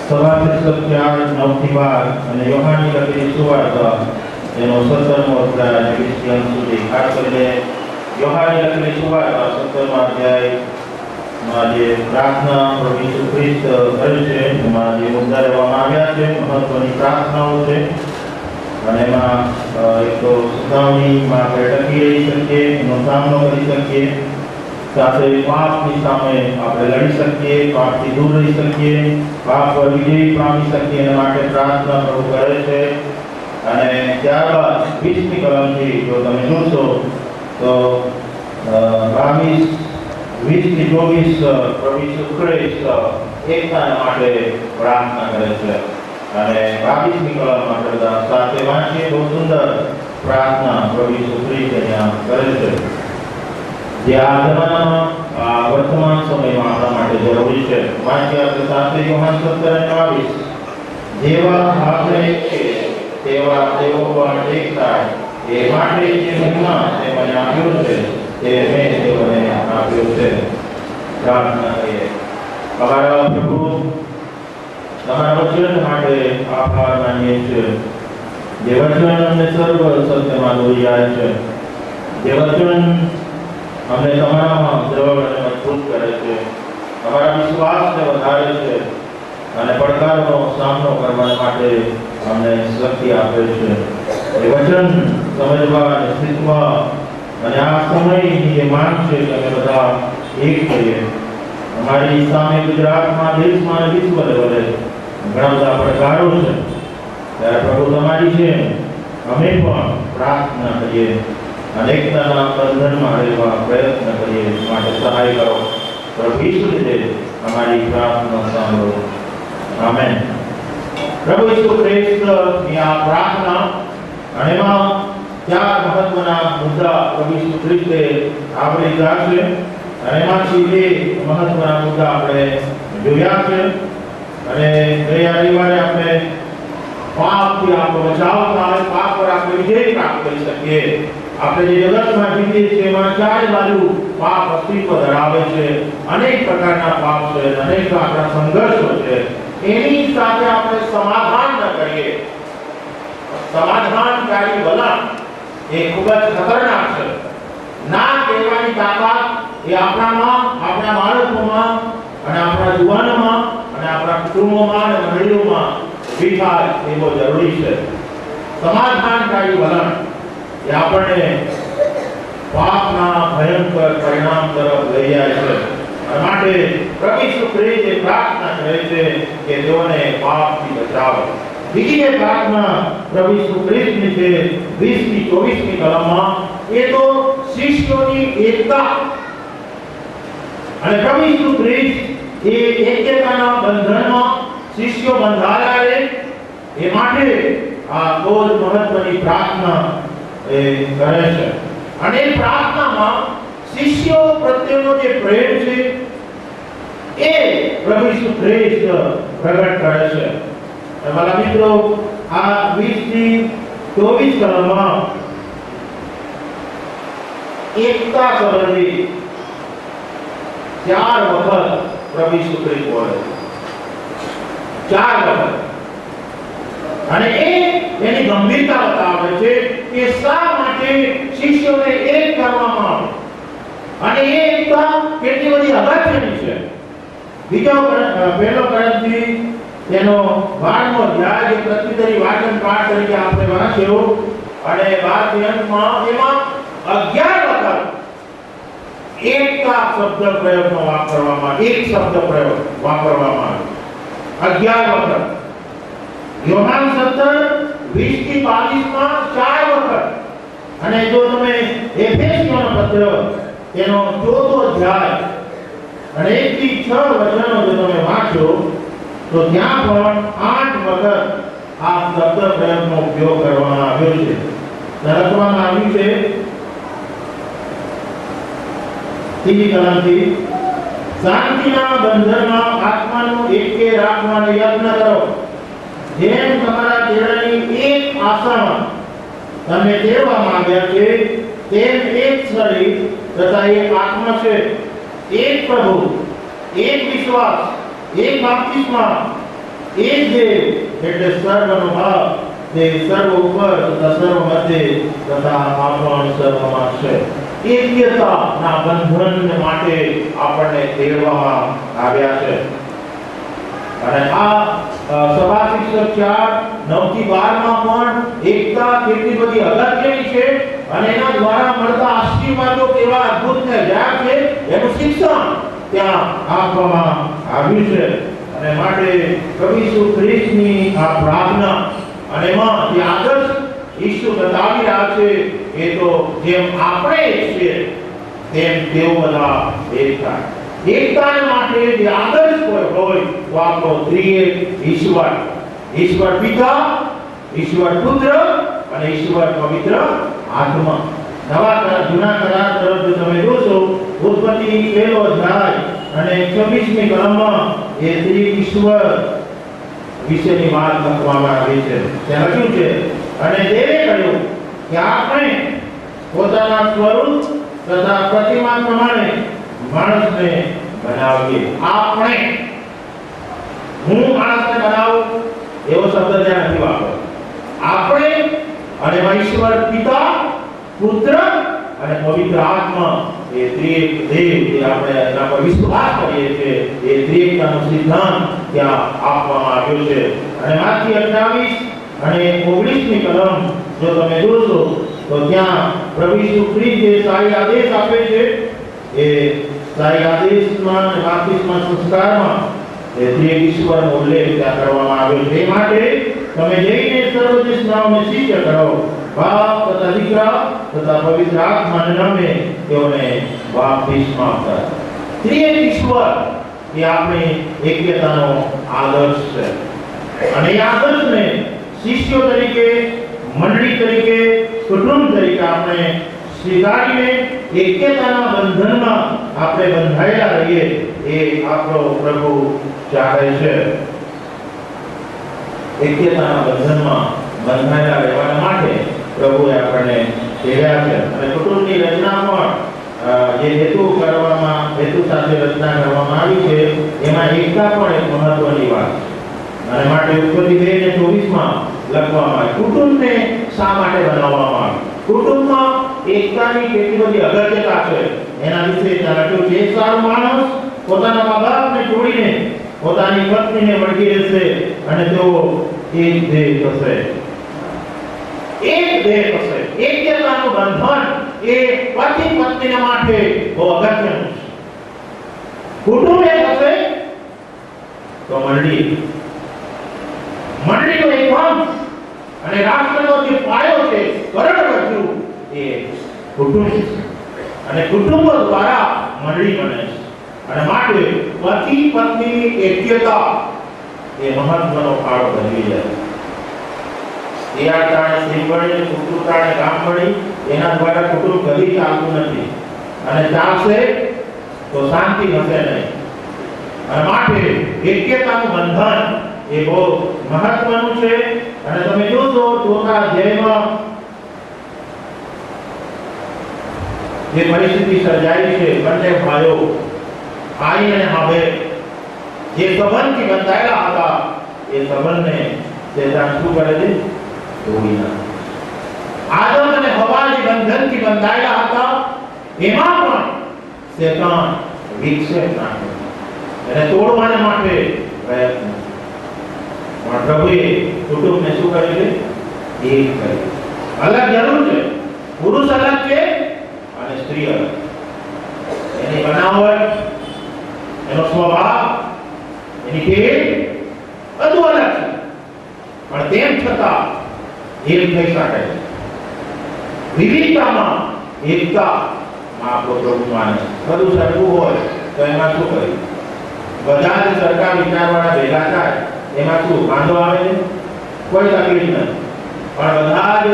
સવારથી સત્યાર 9-12 અને યોહાનની લખેલી સુવાર્તા એનો 17મો અધ્યાય 20 અંક સુધી, ખાસ કરીને યોહાનની લખેલી સુવાર્તા 17મા અધ્યાયમાં જે પ્રાર્થના પ્રભુ ઈસુ ખ્રિસ્ત કરે છે એમાં જે મુદ્દા લેવામાં આવ્યા છે, મહત્વની પ્રાર્થનાઓ છે. અને એમાં એક તો સતાવણીમાં આપણે ટકી રહી શકીએ, એનો સામનો કરી શકીએ, સાથે પાપની સામે આપણે લડી શકીએ, પાપથી દૂર રહી શકીએ, પાપ પર વિજય પામી શકીએ, એના માટે પ્રાર્થના પ્રભુ કરે છે. અને ત્યારબાદ 20મી કલમથી જો તમે જોશો તો 20-24 પ્રભુ ઈસુ ખ્રિસ્ત એકતાના માટે પ્રાર્થના કરે છે. અને 22મી કલમમાં કરતા સાથે વાંચીએ, બહુ સુંદર પ્રાર્થના પ્રભુ ઈસુ ખ્રિસ્ત અહીંયા કરે છે, જે આ જમાનામાં વર્તમાન સમયમાં આપણા માટે જરૂરી છે. વાંચીએ આપણે સાથે યોહાન 17:22. જેવા આપણે છે તેવા તેઓ પણ એક થાય, એ માટે જે મહિમા તે મને આપ્યો છે તે મેં તેઓને આપ્યો છે. પ્રાર્થના કરીએ. અમારા પ્રભુ, તમારા વચન માટે આભાર માનીએ છીએ, જે વચન અમને સર્વ સત્યમાં દોરી જાય છે, જે વચન અમને તમારામાં દ્રઢ અને મજબૂત કરે છે, અમારા વિશ્વાસને વધારે છે અને પડકારનો સામનો કરવા માટે અમને શક્તિ આપે છે. એ વચન સમજવા અને શીખવા અને આ સમયની જે માંગ છે કે અમે બધા એક થઈએ. અમારી સામે ગુજરાતમાં, દેશમાં અને વિશ્વ લેવલે ઘણા બધા પડકારો છે, ત્યારે પ્રભુ તમારી છે અમે પણ પ્રાર્થના કરીએ, અનેકતાના બંધનમાં રહેવા પ્રયત્ન કરીએ, માટે સહાય કરો. પ્રભુ ઈસુ લીધે અમારી પ્રાર્થના સાંભળો. આમેન. પ્રભુ ઈસુ ખ્રિસ્તની આ પ્રાર્થના અને એમાં 4 મહત્વના મુદ્દા પ્રભુ ઈસુ ખ્રિસ્તે આવરી લીધા છે અને એમાંથી 2 મહત્વના મુદ્દા આપણે જોયા છે. અને ગયા રવિવારે આપણે પાપથી આપણો બચાવ થાય, પાપ પર આપણે વિજય પ્રાપ્ત કરી શકીએ. આપણે જે જગતમાં જીવીએ છીએ એમાં ચારે બાજુ પાપ અસ્તિત્વ ધરાવે છે, અનેક પ્રકારના પાપ છે, અનેક આપણા સંઘર્ષો છે. એની સાથે આપણે સમાધાન ન કરીએ, સમાધાનકારી વલણ એ ખૂબ જ ખતરનાક છે. ના કહેવાની તાકાત એ આપણામાં, આપણા બાળકોમાં અને આપણા યુવાનોમાં અને આપણા કુટુંબોમાં અને મંડળીઓમાં ઊભી થાય એ બહુ જરૂરી છે. સમાધાનકારી વલણ એ આપણને પાપના ભયંકર પરિણામ તરફ લઈ જાય છે. અને માટે પ્રભુ ઈસુ ખ્રિસ્ત પ્રાર્થના કરે છે કે તેઓને પાપથી બચાવો. બીજી એક પ્રાર્થના પ્રભુ ઈસુ ખ્રિસ્તની છે 20-24મી કલમમાં, એ તો શિષ્યોની એકતા. અને પ્રભુ ઈસુ ખ્રિસ્ત એ એકતાના બંધનમાં શિષ્યો બંધાયા રહે એ માટે આ બહુ મહત્વની પ્રાર્થના એ કરે છે. અને એ પ્રાર્થનામાં શિષ્યો પ્રત્યેનો જે પ્રેમ છે એ પ્રભુ ઈસુ ખ્રિસ્ત પ્રગટ કરે છે. મારા મિત્રો, આ 20-24 કલમમાં એકતા સંબંધી 4 વખત પ્રભુ ઈસુ ખ્રિસ્ત બોલે, 4 વખત. અને એની ગંભીરતા બતાવે છે કે શા માટે શિષ્યોને એક કરવામાં આવે અને એ એકતા કેટલી બધી અગત્યની છે. પહેલો કરંથી તેનો 12મો અધ્યાય, જે પ્રત્યુત્તરી વાચન પાઠ તરીકે આપણે વાંચ્યો અને 12 અંકમાં એમાં 11 વખત એકતા શબ્દ પ્રયોગનો વાપરવામાં, એક શબ્દ પ્રયોગ વાપરવામાં આવ્યો 11 વખત. યોહાન 17:20-22માં 4 વખત. અને જો તમે એફેસીઓનો પત્ર તેનો 4થો અધ્યાય અને 1-6 વચનો જો તમે વાંચો તો ત્યાં પણ 8 વખત આ શબ્દ પ્રયોગનો ઉપયોગ કરવામાં આવ્યો છે. લખવામાં આવ્યું છે 3મી કલમથી, શાંતિના બંધનમાં આત્માનું એકે રાખવાનો યત્ન કરો, જેમ તમારા ચહેરાની એક આશામાં તમે તેડવા માંગ્યા છે, તેમ એક શરીર તથા એક આત્મા છે, એક પ્રભુ, એક વિશ્વાસ, એક બાપ્તિસ્મા, એક દેવ એટલે સર્વનો ભાવ તે સર્વ ઉપર તથા સર્વ મધ્ય તથા આપણ સર્વમાં છે. એક્યતાના બંધન માટે આપણને તેડવામાં આવ્યા છે. અને આ સભા શિક્ષક 4:9 થી 12 માં પણ એકતા કેટલી બધી અગત્યની છે અને એના દ્વારા મળતા આશીર્વાદો કેવા અદ્ભુત ને જ્યાં છે એનું શિક્ષણ ત્યાં આપવામાં આવ્યું છે. અને માટે પ્રભુ ઈસુ ખ્રિસ્તની આ પ્રાર્થના અને એમાં જે આદર્શ ઈસુ બતાવી રહ્યા છે એ તો જેમ આપણે છીએ તેમ તેઓ બધા એક થાય. એકતા માટે જે આદર્શ હોય તો આપણો ત્રિએક ઈશ્વર, ઈશ્વર પિતા, ઈશ્વર પુત્ર અને ઈશ્વર પવિત્ર આત્મા. જૂના કરાર તરફ જો તમે જોશો ઉત્પત્તિ 1લો અધ્યાય અને 26મી કલમમાં એ ત્રિઈશ્વર વિશેની વાત લખવામાં આવી છે. ત્યાં લખ્યું છે અને દેવે કહ્યું કે આપણે પોતાના સ્વરૂપ તથા પ્રતિમા પ્રમાણે માણસને બનાવીએ. આપણે, હું માણસને બનાવું એવો શબ્દ ત્યાં નથી વાપરતો. આપણે અને ઈશ્વર પિતા, પુત્ર અને પવિત્ર આત્મા એ ત્રિએક દેવ જે આપણે એના પર વિશ્વાસ કરીએ છીએ એ ત્રિએકતાનો સિદ્ધાંત ત્યાં આપવામાં આવ્યો છે. અને માથી 28 અને 19મી કલમ જો તમે જોશો તો ત્યાં પ્રભુ ઈસુ ખ્રિસ્ત જે સારી આદેશ આપે છે એ સારી આદેશમાં અને બાપ્તિસ્મા સંસ્કારમાં એ ત્રિએક ઈશ્વરનો ઉલ્લેખ ત્યાં કરવામાં આવ્યો છે. એ માટે તમે જઈને સર્વ દેશનાઓને શિષ્ય કરો, બાપ તથા દીકરા તથા પવિત્ર આત્માના નામે તેઓને બાપ્તિસ્મા આપતા. ત્રિએક ઈશ્વર એ આપણી એક્યતાનો આદર્શ છે. અને એ આદર્શને શિષ્યો તરીકે, મંડળી તરીકે, કુટુંબ તરીકે આપણે સ્વીકારીને એક્યતાના બંધનમાં આપણે બંધાયેલા રહીએ એ આપણો પ્રભુ ચાહે છે. એક્યતાના બંધનમાં બંધાયેલા રહેવા માટે પ્રભુએ આપણને તેડ્યા છે. અને કુટુંબની રચના પણ જે હેતુ સાથે રચના કરવામાં આવી છે એમાં એકતા પણ એક મહત્વની વાત છે. અને માટે ઉત્પત્તિ 2:24 લખવામાં આવે કુટુંબને શા માટે બનાવવામાં આવે. કુટુંબમાં એકતાની કેટલી બધી અગત્યતા છે એના વિશે ત્યાં લખ્યું છે. એક સારો માણસ પોતાના મા-બાપને છોડીને પોતાની પત્નીને વળગી રહેશે અને તેઓ એક દેહ થશે. એક દેહ થશે. એક્યતાનું બંધન એ પતિ પત્નીના માટે બહુ અગત્યનું છે. કુટુંબ એક હશે તો મંડળીનો એક અંગ અને રાષ્ટ્રનો જે પાયો છે કરોડરજ્જુ એ કુટુંબ છે. અને કુટુંબ દ્વારા મંડળી બને છે. અને માટે પતિ પત્નીની એક્યતા એ મહત્વનો ફાળો ભજવી જાય. તિયાટાણે શ્રીવળી કુટુંબાને કામ મળી એના દ્વારા કુટુંબ કદી ચાલતું નથી અને ચાલશે તો શાંતિ હશે નહીં. અને માટે એક્યતાનું બંધન એ બહુ મહત્વનું છે. અને તમે જોશો ચોથા અધ્યાયમાં જે પરિસ્થિતિ સર્જાઈ છે, બંને ભાઈઓ કાઈન અને હાબેલ જે સંબંધથી બંધાયેલા હતા એ સંબંધને શેતાન શું કરે છે? તોડી નાખે. આદમ અને હવા જે બંધનથી બંધાયેલા હતા એમાં પણ શેતાન વિક્ષેપ નાખે અને તોડવાને માટે પ્રયત્ન. પણ પ્રભુએ કુટુંબને શું કર્યું છે? એક કર્યું. અલગ જરૂર છે. પુરુષ અલગ છે અને સ્ત્રી અલગ. એની બનાવટ, એનો સ્વભાવ, એની ટેવ બધું અલગ છે. પણ તેમ છતાં એક થઈ શકે છે. વિવિધતામાં એકતામાં આપણો પ્રભુ માને. બધું સરખું હોય તો એમાં શું કર્યું? બધા જ સરખા વિચારવાળા ભેગા થાય એમાં શું વાંધો આવે છે? કોઈ તકલીફ નથી. પણ બધા જ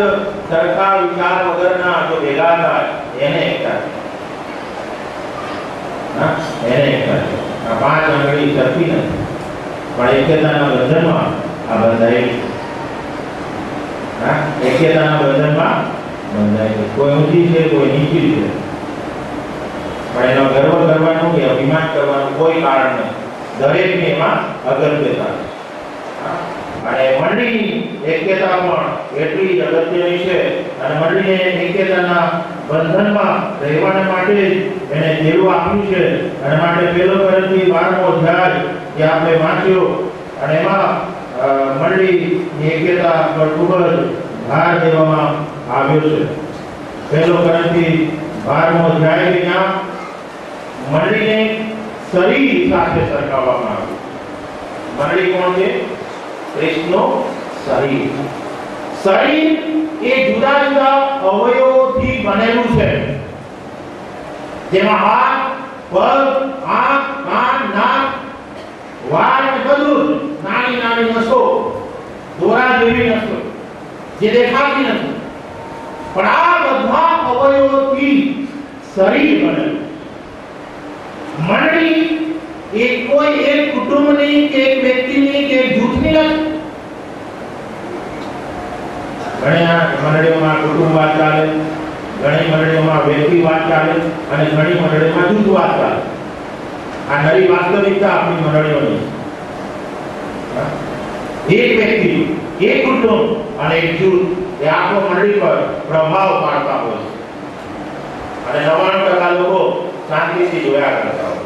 સરખા વિચાર વગરના જો ભેગા થાય એને એકતા. એને એકતા. આ 5 આંગળી સરખી નથી પણ એક્યતાના બંધનમાં આ બંધાયેલી. એક્યતાના બંધનમાં બંધાયેલી. કોઈ ઊંચી છે, કોઈ નીચી છે, પણ એનો ગર્વ કરવાનું કે અભિમાન કરવાનું કોઈ કારણ નથી. દરેકને એમાં અગત્યતા છે. ऐक्यता पण એટલી અગત્યની છે અને મંડળીને ऐक्यતાના બંધનમાં રહેવાને માટે એને દેવું આપ્યું છે અને માટે પહેલો કોરિન્થી 12મો અધ્યાય જે આપણે વાંચ્યો અને એમાં મંડળીની ऐक्यता પર ખૂબ જ ભાર દેવામાં આવ્યો છે। પહેલો કોરિન્થી 12મો અધ્યાય ત્યાં મંડળીને શરીર સાથે સરખાવવામાં આવ્યું। મંડળી કોણ છે? ખ્રિસ્તનો શરીર। શરીર એ જુદા જુદા અવયવોથી બનેલું છે, જેમાં હાથ, પગ, આંખ, કાન, નાક, વાળ અને બધું નાની નાની નસો, દોરા જેવી નસો જે દેખાતી નથી, પણ આ બધા અવયવોથી શરીર બનેલું। મંડળી એ કોઈ એક કુટુંબની કે એક વ્યક્તિની કે એક જૂથની નથી। ઘણી મંડળીઓમાં કુટુંબવાદ ચાલે, ઘણી મંડળીઓમાં વ્યક્તિવાદ ચાલે અને ઘણી મંડળીઓમાં જૂથવાદ ચાલે। આ નવી વાસ્તવિકતા આપણી મંડળીઓની। એક વ્યક્તિ, એક કુટુંબ અને એક જૂથ એ આખો મંડળી પર પ્રભાવ પાડતા હોય છે અને 99% લોકો શાંતિથી જોયા કરતા હોય।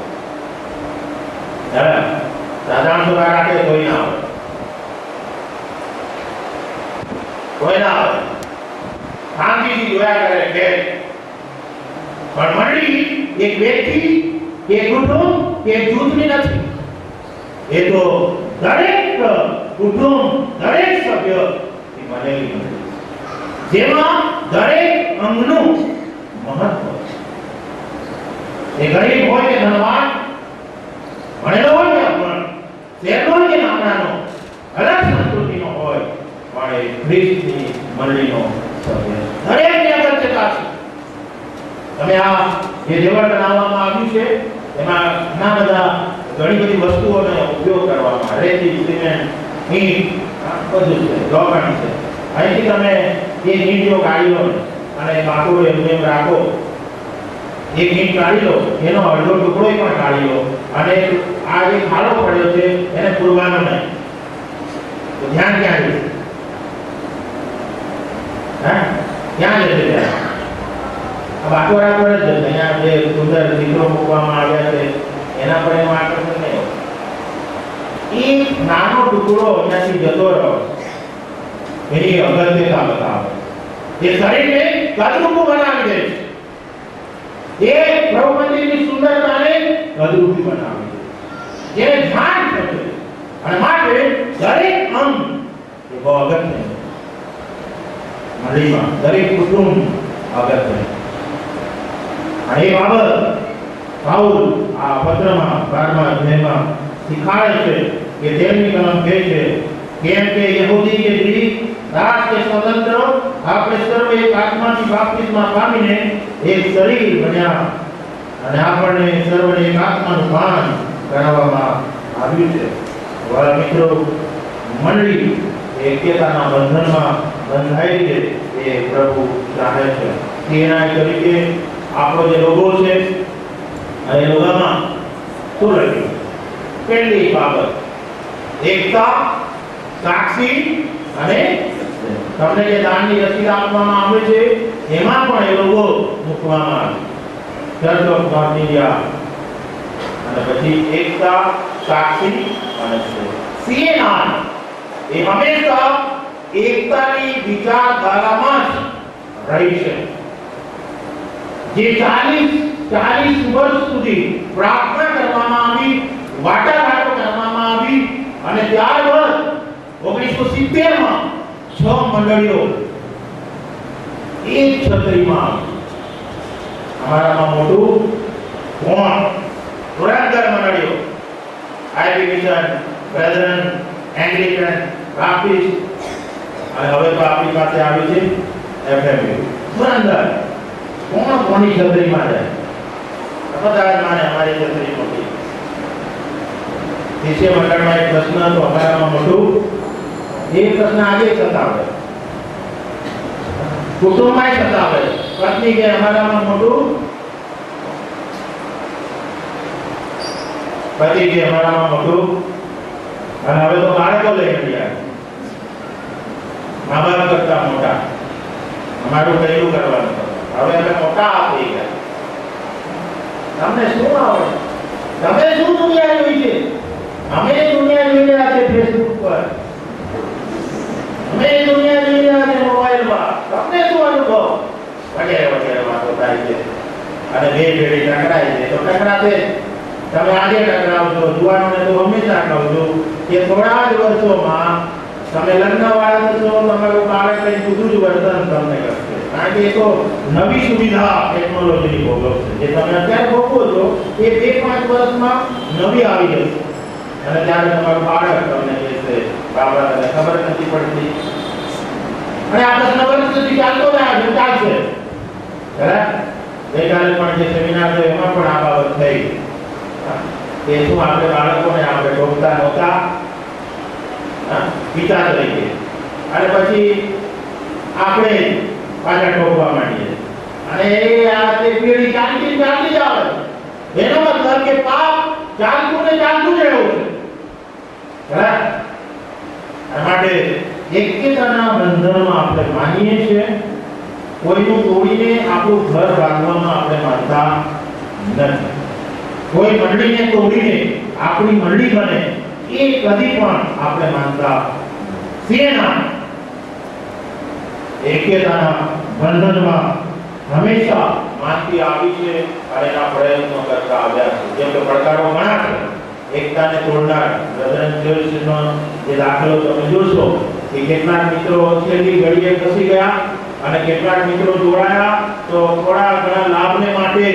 સાધારણ સભા રાખે કોઈ ના આવે, કોઈ ના આવે, શાંતિથી જોયા કરે કે પણ મંડળી એક વ્યક્તિ, એક કુટુંબ, એક જૂથની નથી। એ તો દરેક કુટુંબ, દરેક સભ્ય એ બનેલી મંડળી, જેમાં દરેક અંગનું મહત્વ છે। એ ગરીબ હોય કે ધનવાન, ભણેલો હોય કે અભણ, શહેરનો હોય કે ગામડાનો, અલગ સંસ્કૃતિનો હોય, પણ એ ખ્રિસ્તની મંડળીનો સભ્ય દરેકની અગત્યતા છે। તમે આ જે દેવળ બનાવવામાં આવ્યું છે એમાં ઘણા બધા ઘણી બધી વસ્તુઓનો ઉપયોગ કરવામાં, રેતી, સિમેન્ટ, ઈંટ, બધું છે, લોખંડ છે। અહીંથી તમે એ ઈંટો કાઢી લો અને બાકડું એમ રાખો, એક ઈંટ કાઢી લો, એનો અડધો ટુકડો પણ કાઢી લો અને આ જે ખાડો પડ્યો છે એને પૂરવાનો નહીં, તો ધ્યાન ક્યાં જશે? ક્યાં જશે ધ્યાન? આ બાકડા પર જ જશે। અહીંયા જે સુંદર ચિત્રો મૂકવામાં આવ્યા છે એના પર એનું આકર્ષણ નહીં હોય। એ નાનો ટુકડો અહીંયાથી જતો રહ્યો, એની અગત્યતા બતાવે, એ શરીરને કદરૂપું બનાવી દે છે। એ પ્રભુ મંદિરની સુંદરતાને કદરૂપી બનાવી દે છે, જે ધ્યાન થશે અને માટે દરેક અંગ એ બહુ અગત્યનું છે। મંડળીમાં દરેક કુટુંબ અગત્યનું, અને એ બાબત પાઉલ આ પત્રમાં 12મા અધ્યાયમાં શીખવાડે છે કે તેમની કલમ કહે છે કેમ કે યહૂદી કે ગ્રીક, દાસ કે સ્વતંત્ર, આપણે સર્વ એક આત્માથી બાપ્તિસ્મા પામીને એક શરીર બન્યા અને આપણને સર્વને એક આત્માનું પાન કરાવવામાં આવ્યું છે। વાલા મિત્રો, મંડળી ऐक्यताના બંધનમાં બંધાઈ છે એ પ્રભુ ચાહે છે। તેના તરીકે આપણો જે લોગો છે એ લોગામાં શું લખ્યું? પહેલી બાબત એકતા, સાક્ષી અને તમને જે દાનની રસીદ આપવામાં આવે છે એમાં પણ એ લોગો મૂકવામાં આવે, ચર્ચ ઓફ નોર્થ ઇન્ડિયા, અને પછી એકતા, સાક્ષી અને સીએનઆર એ હંમેશા એકતાની વિચારધારામાં જ રહી છે। જે 40 વર્ષ સુધી પ્રાર્થના કરવામાં આવી, વાટાઘાટો કરવામાં આવી અને ત્યારબાદ 1970માં 6 મંડળીઓ એક છત્રીમાં અમારામાં મોટું કોણ? પુરાતન મંડળીઓ, આઈબી મિશન, બ્રેધરન, એંગ્લિકન, બાપ્ટિસ્ટ અને હવે તો આપણી પાસે આવી છે એફએમયુ। પુરાતન કોણ કોની છત્રીમાં જાય? બધા માને અમારી છત્રી મોટી। શિષ્ય મંડળમાં એક પ્રશ્ન હતો અમારામાં મોટું, એ પ્રશ્ન આજે સતાવે, કુટુંબમાં સતાવે, પત્ની કે અમારામાં મોટું, પતિ કે અમારામાં મોટું, અને હવે તો બાળકો લઈ રહ્યા। મા બાપ કરતા મોટા અમારું કહેલું કરવાનું. હવે અમે મોટા થઈ ગયા. તમને શું આવડે? તમે શું દુનિયા જોઈ છે? અમે દુનિયા જોઈ રહ્યા છે ફેસબુક પર, અમે દુનિયા જોઈ રહ્યા છે મોબાઈલમાં. તમને શું અનુભવ? વગેરે વગેરે વાતો થાય છે. અને બે પેઢી ટકરાય છે તો ટકરાશે. તમે આજે ટકરાવશો. જુવાનોને તો હંમેશા કહું છું કે થોડા જ વર્ષોમાં તમે લગ્નવાળા થશો, તમારું બાળક કંઈ જુદું જ વર્તન તમને કરશે. કારણ કે એ તો નવી સુવિધા ટેકનોલોજીની ભોગવશે. જે તમે અત્યારે ભોગવો છો એ 2-5 વર્ષમાં નવી આવી જશે. અને ત્યારે તમારું બાળક તમને કહેશે બાબા તને ખબર નથી પડતી. અને આ પ્રશ્ન વર્ષ સુધી ચાલતો રહ્યા છે, ચાલશે. બરાબર? ગઈકાલે પણ જે સેમિનાર છે એમાં પણ આ બાબત થઈ કે શું આપણે બાળકોને આપણે ટોકતા નહોતા પિતા તરીકે, અને પછી આપણે પાછા ટોકવા માંડીએ. અને આ તે પેઢી ચાલતી જ આવે. એનો મતલબ કે પાપ ચાલતું ને ચાલતું જ રહેવું છે. બરાબર? આ માટે એક્યતાના બંધનમાં આપણે માનીએ છીએ. કોઈનું તોડીને આપણું ઘર બાંધવામાં આપણે માનતા નથી. કોઈ મંડળીને તોડીને આપણી મંડળી બને એ કદી પણ આપણે માનતા સેના એક્યતાના બંધનમાં હંમેશા માનતી આવી છે અને એના પ્રયત્નો કરતા આવ્યા છે. જેમ કે પડકારો ઘણા છે. એકતાને તોડનાર બ્રધરન ચર્ચનો જે દાખલો તમે જોશો કે કેટલાક મિત્રો છેલ્લી ઘડીએ ખસી ગયા અને કેટલાક મિત્રો જોડાયા તો થોડા ઘણા લાભને માટે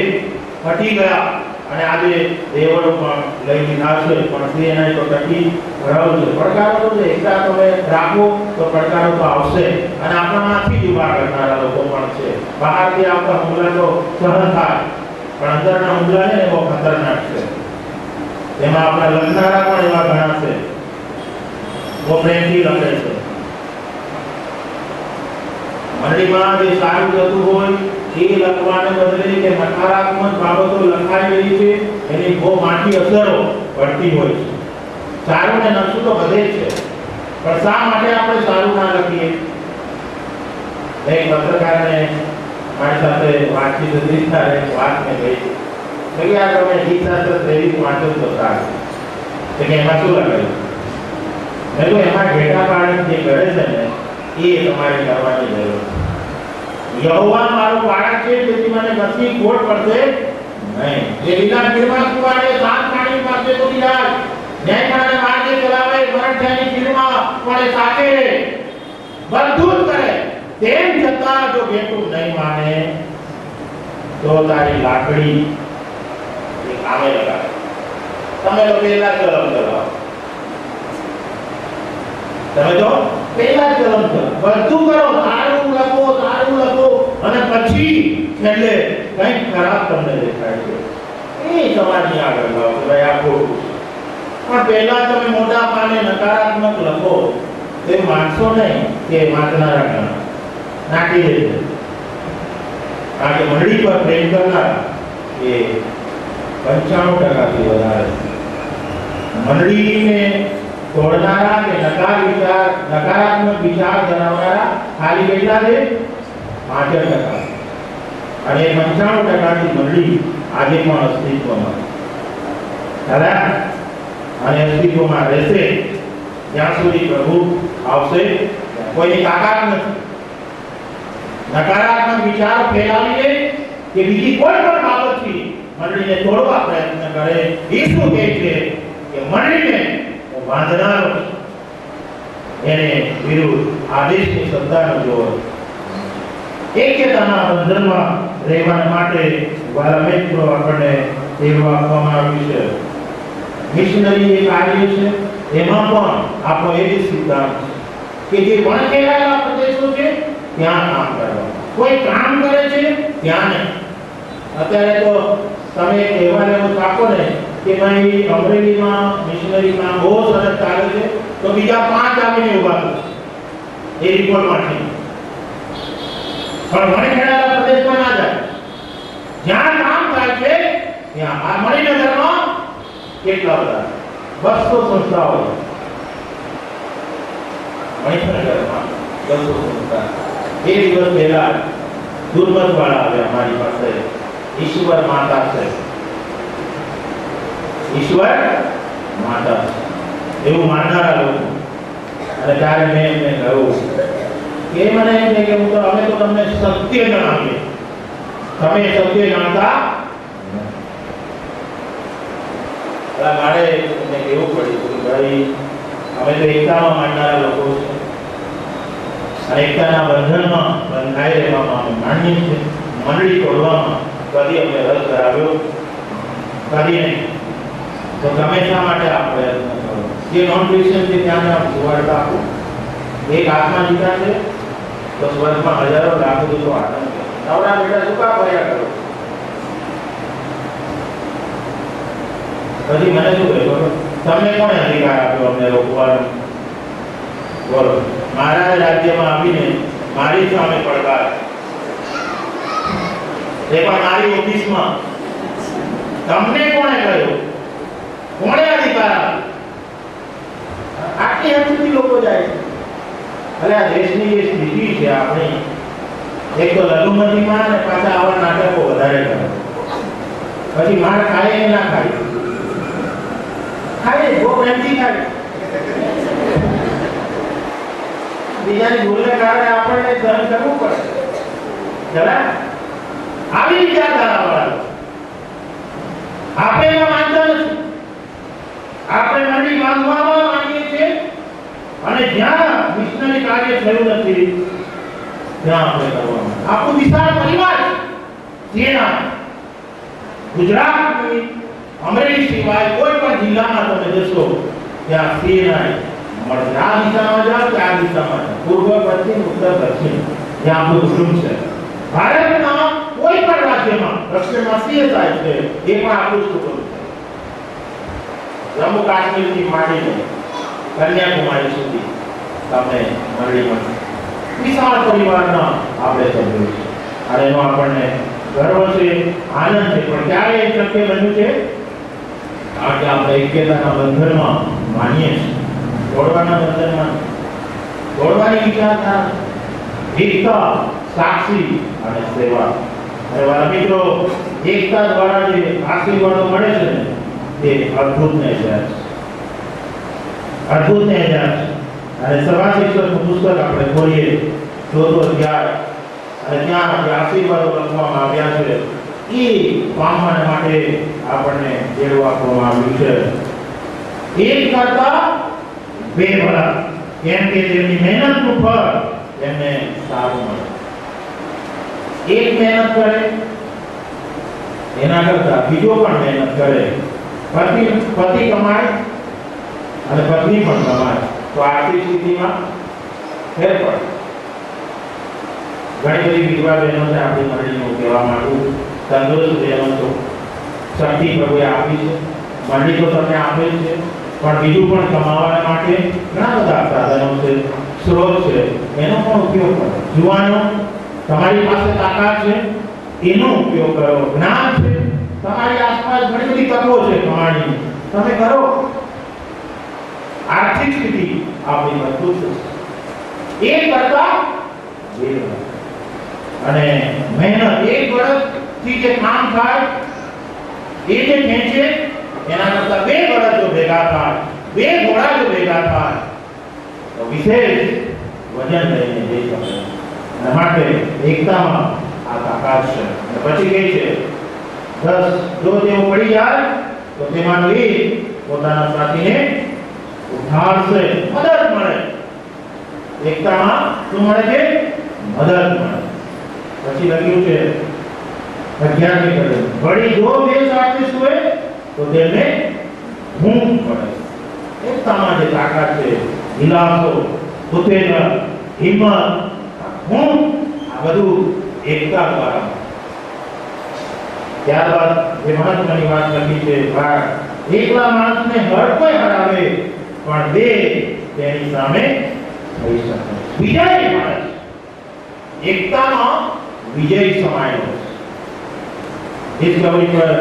હટી ગયા. અને આજે દેવળો પણ લઈ લીધા છે, પણ તે એના તો ટકી રહ્યો છે. પડકારો તો છે. એકતા તમે રાખો તો પડકારો તો આવશે. અને આપણામાંથી જ ઉભા કરનારા લોકો પણ છે. બહારથી આવતા હુમલા તો સહન થાય, પણ અંદરના હુમલા છે ને બહુ ખતરનાક છે. એમાં આપણા લખનારા પણ એવા ઘણા છે, બહુ પ્રેમથી લખે છે. મંડળીમાં જે સારું થતું હોય એ લખવાને બદલે કે નકારાત્મક બાબતો લખાઈ રહી છે એની બહુ માઠી અસરો પડતી હોય છે. સારું ને નરસું તો બધે જ છે, પણ શા માટે આપણે સારું ના લખીએ? એક પત્રકારને મારી સાથે વાતચીત હતી ત્યારે વાત મેં કહી કે યાર તમે ગીતશાસ્ત્ર પ્રેરિત વાંચો તો સારું છે કે એમાં શું લખાયું? મેં તો એમાં ઘેટા પાડે જે કરે છે ને એ તમારે કરવાની જરૂર છે. યહોવા મારો બાળક છે તેથી મને કશી ખોટ પડશે નહીં. જે લીલા ગીરમાં સુવાડે, શાંત પાણી પાસે તો બિરાજ, ન્યાયપણાને માર્ગે ચલાવે, મરણની ગીરમાં પણ સાથે રહે, બધું જ કરે. તેમ છતાં જો બેટું નહીં માને તો તારી લાકડી એ કામે લગાવે. તમે તો પહેલા કલમ ચલાવો. તમે તો પહેલા કલમ ચલાવો. બધું કરો, સારું લખો અને પછી છેલ્લે કંઈક ખરાબ તમને દેખાય છે એ સમાજની આગળ લાવો કે ભાઈ આ ખોટું છે. પણ પહેલા તમે મોટા પાને નકારાત્મક લખો તે માનશો નહીં કે વાંચનારા ઘણા નાખી દેશે. કારણ કે મંડળી પર પ્રેમ કરનારા એ 95% વધારે. મંડળીને તોડનારા કે નકારાત્મક વિચાર ધરાવનારા ખાલી કેટલા છે? 65%. અને 95% મંડળી આજે પણ અસ્તિત્વમાં છે અને અસ્તિત્વમાં રહેશે જ્યાં સુધી પ્રભુ આવશે. કોઈની તાકાત નથી નકારાત્મક વિચાર ફેલાવીને કે બીજી કોઈ પણ બાબતથી મંડળીને તોડવા પ્રયત્ન કરે. એ શું કહે છે કે મંડળીને બાંધનારો એને વિરુદ્ધ આદેશની સત્તાનો જોર. એક્યતાના બંધનમાં રહેવા માટે વાલા મિત્રો આપણને સેવા આપવામાં આવી છે. મિશનરી એક કાર્ય છે, એમાં પણ આપણો એ જ સિદ્ધાંત છે કે જે વણકેલાયેલા પ્રદેશો છે ત્યાં કામ કરવા. કોઈ કામ કરે છે ત્યાં નહીં. અત્યારે તો તમે કહેવા લેવો ચાકો ને કે ભાઈ અમરેલીમાં મિશનરીમાં બહુ સરસ ચાલે છે તો બીજા 5 આવીને ઉભા થશે એ રિપોર્ટમાંથી. પણ વણકેલાયેલા પ્રદેશમાં ના જાય. જ્યાં કામ થાય છે ત્યાં આ મણિનગરમાં કેટલા બધા 200 સંસ્થાઓ મણિનગરમાં બસો સંતાન. એક દિવસ પહેલા દુર્મતવાળા આવ્યા અમારી પાસે. ઈશ્વર માતા છે, ઈશ્વર માતા છે એવું માનનારા લોકો. અને ત્યારે મેં એમને કહ્યું કે મને એમ કે હું તો અમે તો તમને સત્ય જણાવીએ, તમે સત્ય જાણતા. મારે એમને કહેવું પડ્યું કે ભાઈ અમે તો એકતામાં માનનારા લોકો છે અને એકતાના બંધનમાં બંધાઈ રહેવામાં અમે માનીએ છીએ. મંડળી તોડવામાં કદી અમે રસ કરાવ્યો કદી નહીં. તો તમે શા માટે આ પ્રયત્ન કરો? જે નોન ક્રિશ્ચન છે ત્યાં આપ સુવાર્તા આપો. એક આત્મા જીતા છે તો સ્વર્ગમાં હજારો લાખો દૂતો આનંદ કરે. નવરા બેટા શું કા કર્યા કરો? પછી મને શું કહ્યું, તમને કોણે અધિકાર આપ્યો અમને રોકવાનો? બોલો, મારા રાજ્યમાં આવીને મારી સામે પડકાર, એ પણ મારી ઓફિસમાં. તમને કોણે કહ્યું? કોણે અધિકાર આપ્યો? આટલી હદ સુધી લોકો જાય છે. અરે આ દેશની જે સ્થિતિ છે આપણી, એક તો લઘુમતીમાં અને પાછા આવા નાટકો વધારે કરે. પછી માર ખાય કે ના ખાય? ખાય, બહુ પ્રેમથી ખાય. બીજાની ભૂલને કારણે આપણને સહન કરવું પડે. ચલા આવી વિચારધારા વાળા આપણે એમાં માનતા નથી. આપણે મંડી બાંધવામાં માનીએ છીએ અને જ્યાં મિશનરી કાર્ય થયું નથી ત્યાં આપણે કરવાનું. આપણું વિશાળ પરિવાર સેના ગુજરાતની અમરેલી સિવાય કોઈ પણ જિલ્લામાં તમે જશો ત્યાં સેના મળશે. આ દિશામાં જાઓ કે આ દિશામાં જાઓ, પૂર્વ પશ્ચિમ ઉત્તર દક્ષિણ, જ્યાં આપણું કુટુંબ છે. ભારતના કોઈ પણ રાજ્યમાં દક્ષિણમાં સીએસઆઈ છે, એ પણ આપણું જ કુટુંબ છે. જમ્મુ કાશ્મીરથી માંડીને કન્યાકુમારી સુધી તમને મંડળીમાં વિશાળ પરિવારના આપણે સભ્યો છે અને એનો આપણને ગર્વ છે, આનંદ છે. પણ ક્યારે એ શક્ય બન્યું છે? કારણ કે આપણે એકતાના બંધનમાં માનીએ છીએ. દોડવાના બંધનમાં, દોડવાની વિચારધારા, એકતા, સાક્ષી અને સેવા. અને મારા મિત્રો, એકતા દ્વારા જે આશીર્વાદો મળે છે ને, તે અદ્ભુત ને જાય છે, અદ્ભુત ને જાય છે. અને સભા શિક્ષકનું પુસ્તક આપણે ખોલીએ 4 અધ્યાય અને ત્યાં જે આશીર્વાદો લખવામાં આવ્યા છે એ પામવા માટે આપણને જેવું આપવામાં આવ્યું છે. એક કરતા બે ભલા, કેમ કે તેમની મહેનતનું ફળ તેમને સારું મળે. એક મહેનત કરે એના કરતા બીજો પણ મહેનત કરે, પતિ કમાય અને પત્ની પણ કમાય તો આર્થિક સ્થિતિમાં ફેર પડે. ઘણી બધી વિધવા બહેનો છે આપણી મંડળીનું કહેવા માંગુ, તંદુરસ્ત બહેનો છો, શક્તિ પ્રભુએ આપી છે, મંડળી તો તમને આપે છે, પણ બીજું પણ કમાવા માટે ઘણા બધા સાધનો છે, સ્ત્રોત છે, એનો પણ ઉપયોગ કરો. જુવાનો, તમારી પાસે તાકાત છે, એનો ઉપયોગ કરો. જ્ઞાન છે, તમારી આસપાસ ઘણી બધી તકો છે કમાણીની, તમે કરો. આર્થિક સ્થિતિ આપણી મજબૂત છે. એક કરતા બે અને મહેનત, એક વર્ષથી જે કામ થાય એ જે ખેંચે એના કરતા બે વર્ષ જો ભેગા થાય, બે ઘોડા જો ભેગા થાય તો વિશેષ વજન લઈને જઈ શકે. અને માટે એકતામાં આ તાકાત છે. અને પછી કહે છે 10 જો તેઓ પડી જાય તો તેમાંનો એક પોતાના સાથીને ઉઠાડશે, મદદ મળે. એકતામાં શું મળે છે? મદદ મળે. પછી લખ્યું છે 11 કરે વળી જો બે સાથે સુએ તો તેમને ઊંઘ પડે. એકતામાં જે તાકાત છે, દિલાસો, ઉત્તેજન, હિંમત, ઊંઘ, આ બધું એકતા દ્વારા. ત્યારબાદ જે મહત્વની વાત લખી છે, એકલા માણસને હર કોઈ હરાવે પણ બે તેની સામે થઈ શકે. વિજય માણસ એકતામાં વિજય સમાયેલો છે. ડિસ્કવરી પર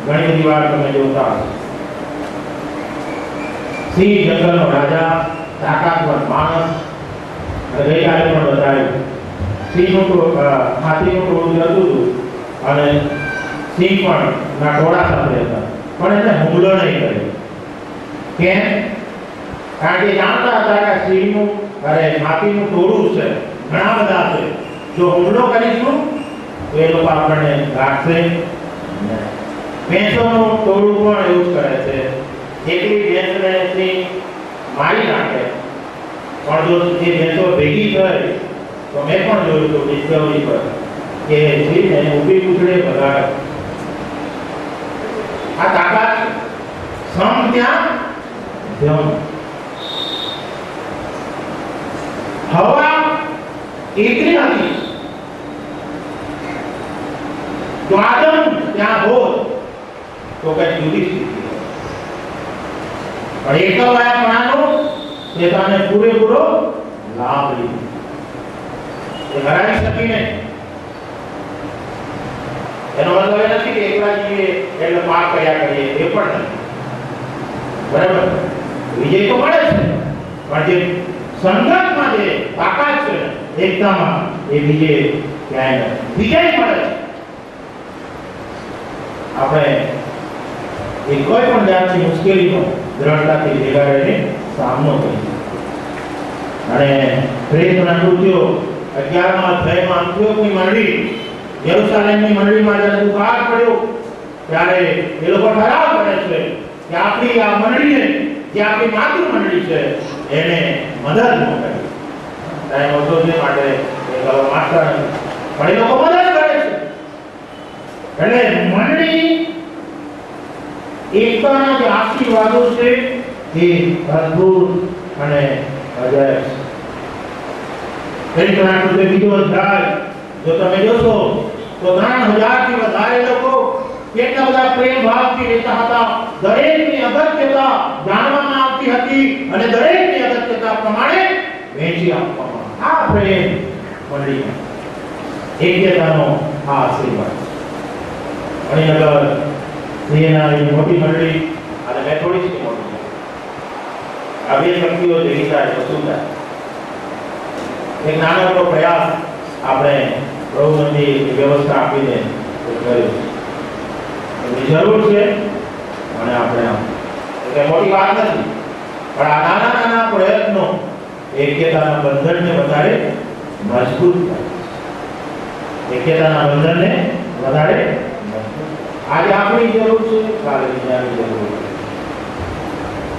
ઘણી બધી વાર તમે જોતા હશો. સિંહ જંગલનો રાજા, તાકાતવર માણસ, અને ગઈકાલે પણ બતાવ્યું સિંહનું હાથીનું ટોળું જતું હતું અને સિંહ પણ ના ટોળા સાથે હતા, પણ એને હુમલો નહીં કર્યો. કેમ? કારણ કે જાણતા હતા કે સિંહનું હાથીનું ટોળું છે, ઘણા બધા છે, જો હુમલો કરીશું તો એ લોકો આપણને રાખશે. ભેંસોનું ટોળું પણ એવું જ કરે છે, એકલી ભેંસને સિંહ મારી નાખે, પણ જો એ ભેંસો ભેગી થાય તો મેં પણ જોયું હતું ડિસ્કવરી પર કે સિંહને ઊભી પૂંછડે ભગાડે. આ તાકાત સમ ત્યાં જમ. હવા એકલી હતી, જો આદમ ત્યાં હોત તો કઈ જુદી સ્થિતિ. પણ એકલવાયાપણાનો શેતાને પૂરેપૂરો લાભ લીધો. એ હરાવી શકી નહીં. એનો મતલબ એ નથી કે એકલા જીવીએ એટલે પાપ કર્યા કરીએ, એ પણ નથી. બરાબર, વિજય તો મળે છે, પણ જે સંઘર્ષમાં જે તાકાત છે એકતામાં, એ વિજય ક્યાંય નથી. વિજય મળે છે આપણે એ કોઈ પણ જાતની મુશ્કેલીનો દ્રઢતાથી ભેગા રહીને સામનો કરીએ. અને પ્રેતના કૃત્યો 11મા અધ્યાયમાં અંત્યોખની મંડળી, યરુશલેમની મંડળીમાં જ્યારે દુકાળ પડ્યો ત્યારે એ લોકો ઠરાવ કરે છે કે આપણી આ મંડળીને, જે આપણી માતૃ મંડળી છે, એને મદદ ન કરી. ટાઈમ ઓછો છે માટે એ કરવા માંગતા નથી, પણ એ લોકો મદદ કરે છે. એટલે મંડળી એકતાના જે આશીર્વાદો છે એ અદ્ભુત અને અજય. પ્રેતના કૃત્ય બીજો અધ્યાય જો તમે જોશો તો 3000 થી વધારે લોકો કેટલા બધા પ્રેમ ભાવથી રહેતા હતા. દરેકની અગત્યતા જાણવામાં આવતી હતી અને દરેકની અગત્યતા પ્રમાણે વહેંચી આપવામાં. આ પ્રેમ મંડળીમાં એકતાનો આ આશીર્વાદ. મણિનગર સિંહનાની મોટી મંડળી અને મેથોડિસ્ટની મોટી, આ બે શક્તિઓ ભેગી થાય તો શું થાય? એક નાનકડો પ્રયાસ આપણે પ્રભુની વ્યવસ્થા આપીને કર્યું. એની જરૂર છે અને આપણે એટલે મોટી વાત નથી, પણ આ નાના નાના પ્રયત્નો એકતાના બંધનને વધારે મજબૂત કરે. એકતાના બંધનને વધારે આજે આપણી જરૂર છે, કાલે બીજાની જરૂર છે.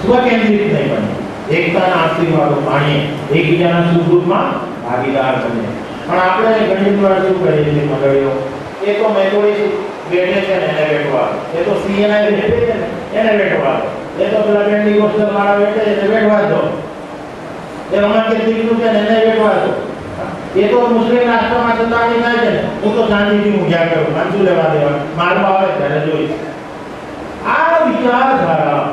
સ્વકેન્દ્રિત નહીં બને, એકતાના આશીર્વાદો માણીએ, એકબીજાના સુખ દુઃખમાં ભાગીદાર બને. પણ આપણે ઘણી વાર શું કરીએ છીએ મંડળીઓ, એ તો મેથોડિસ્ટ બેઠે છે ને એને બેઠવા, એ તો સીએના બેઠે છે ને એને બેઠવા, એ તો પેલા બેન્ડી કોસ્ટર વાળા બેઠે છે એને બેઠવા દો, એ હમણાં કે દીકરું છે ને એને બેઠવા દો. એ તો મુસ્લિમ રાષ્ટ્રમાં સત્તાની થાય છે, હું તો શાંતિથી ઊંઝા કરું, માનસું લેવા દેવા, મારવા આવે ત્યારે જોઈશ. આ વિચારધારા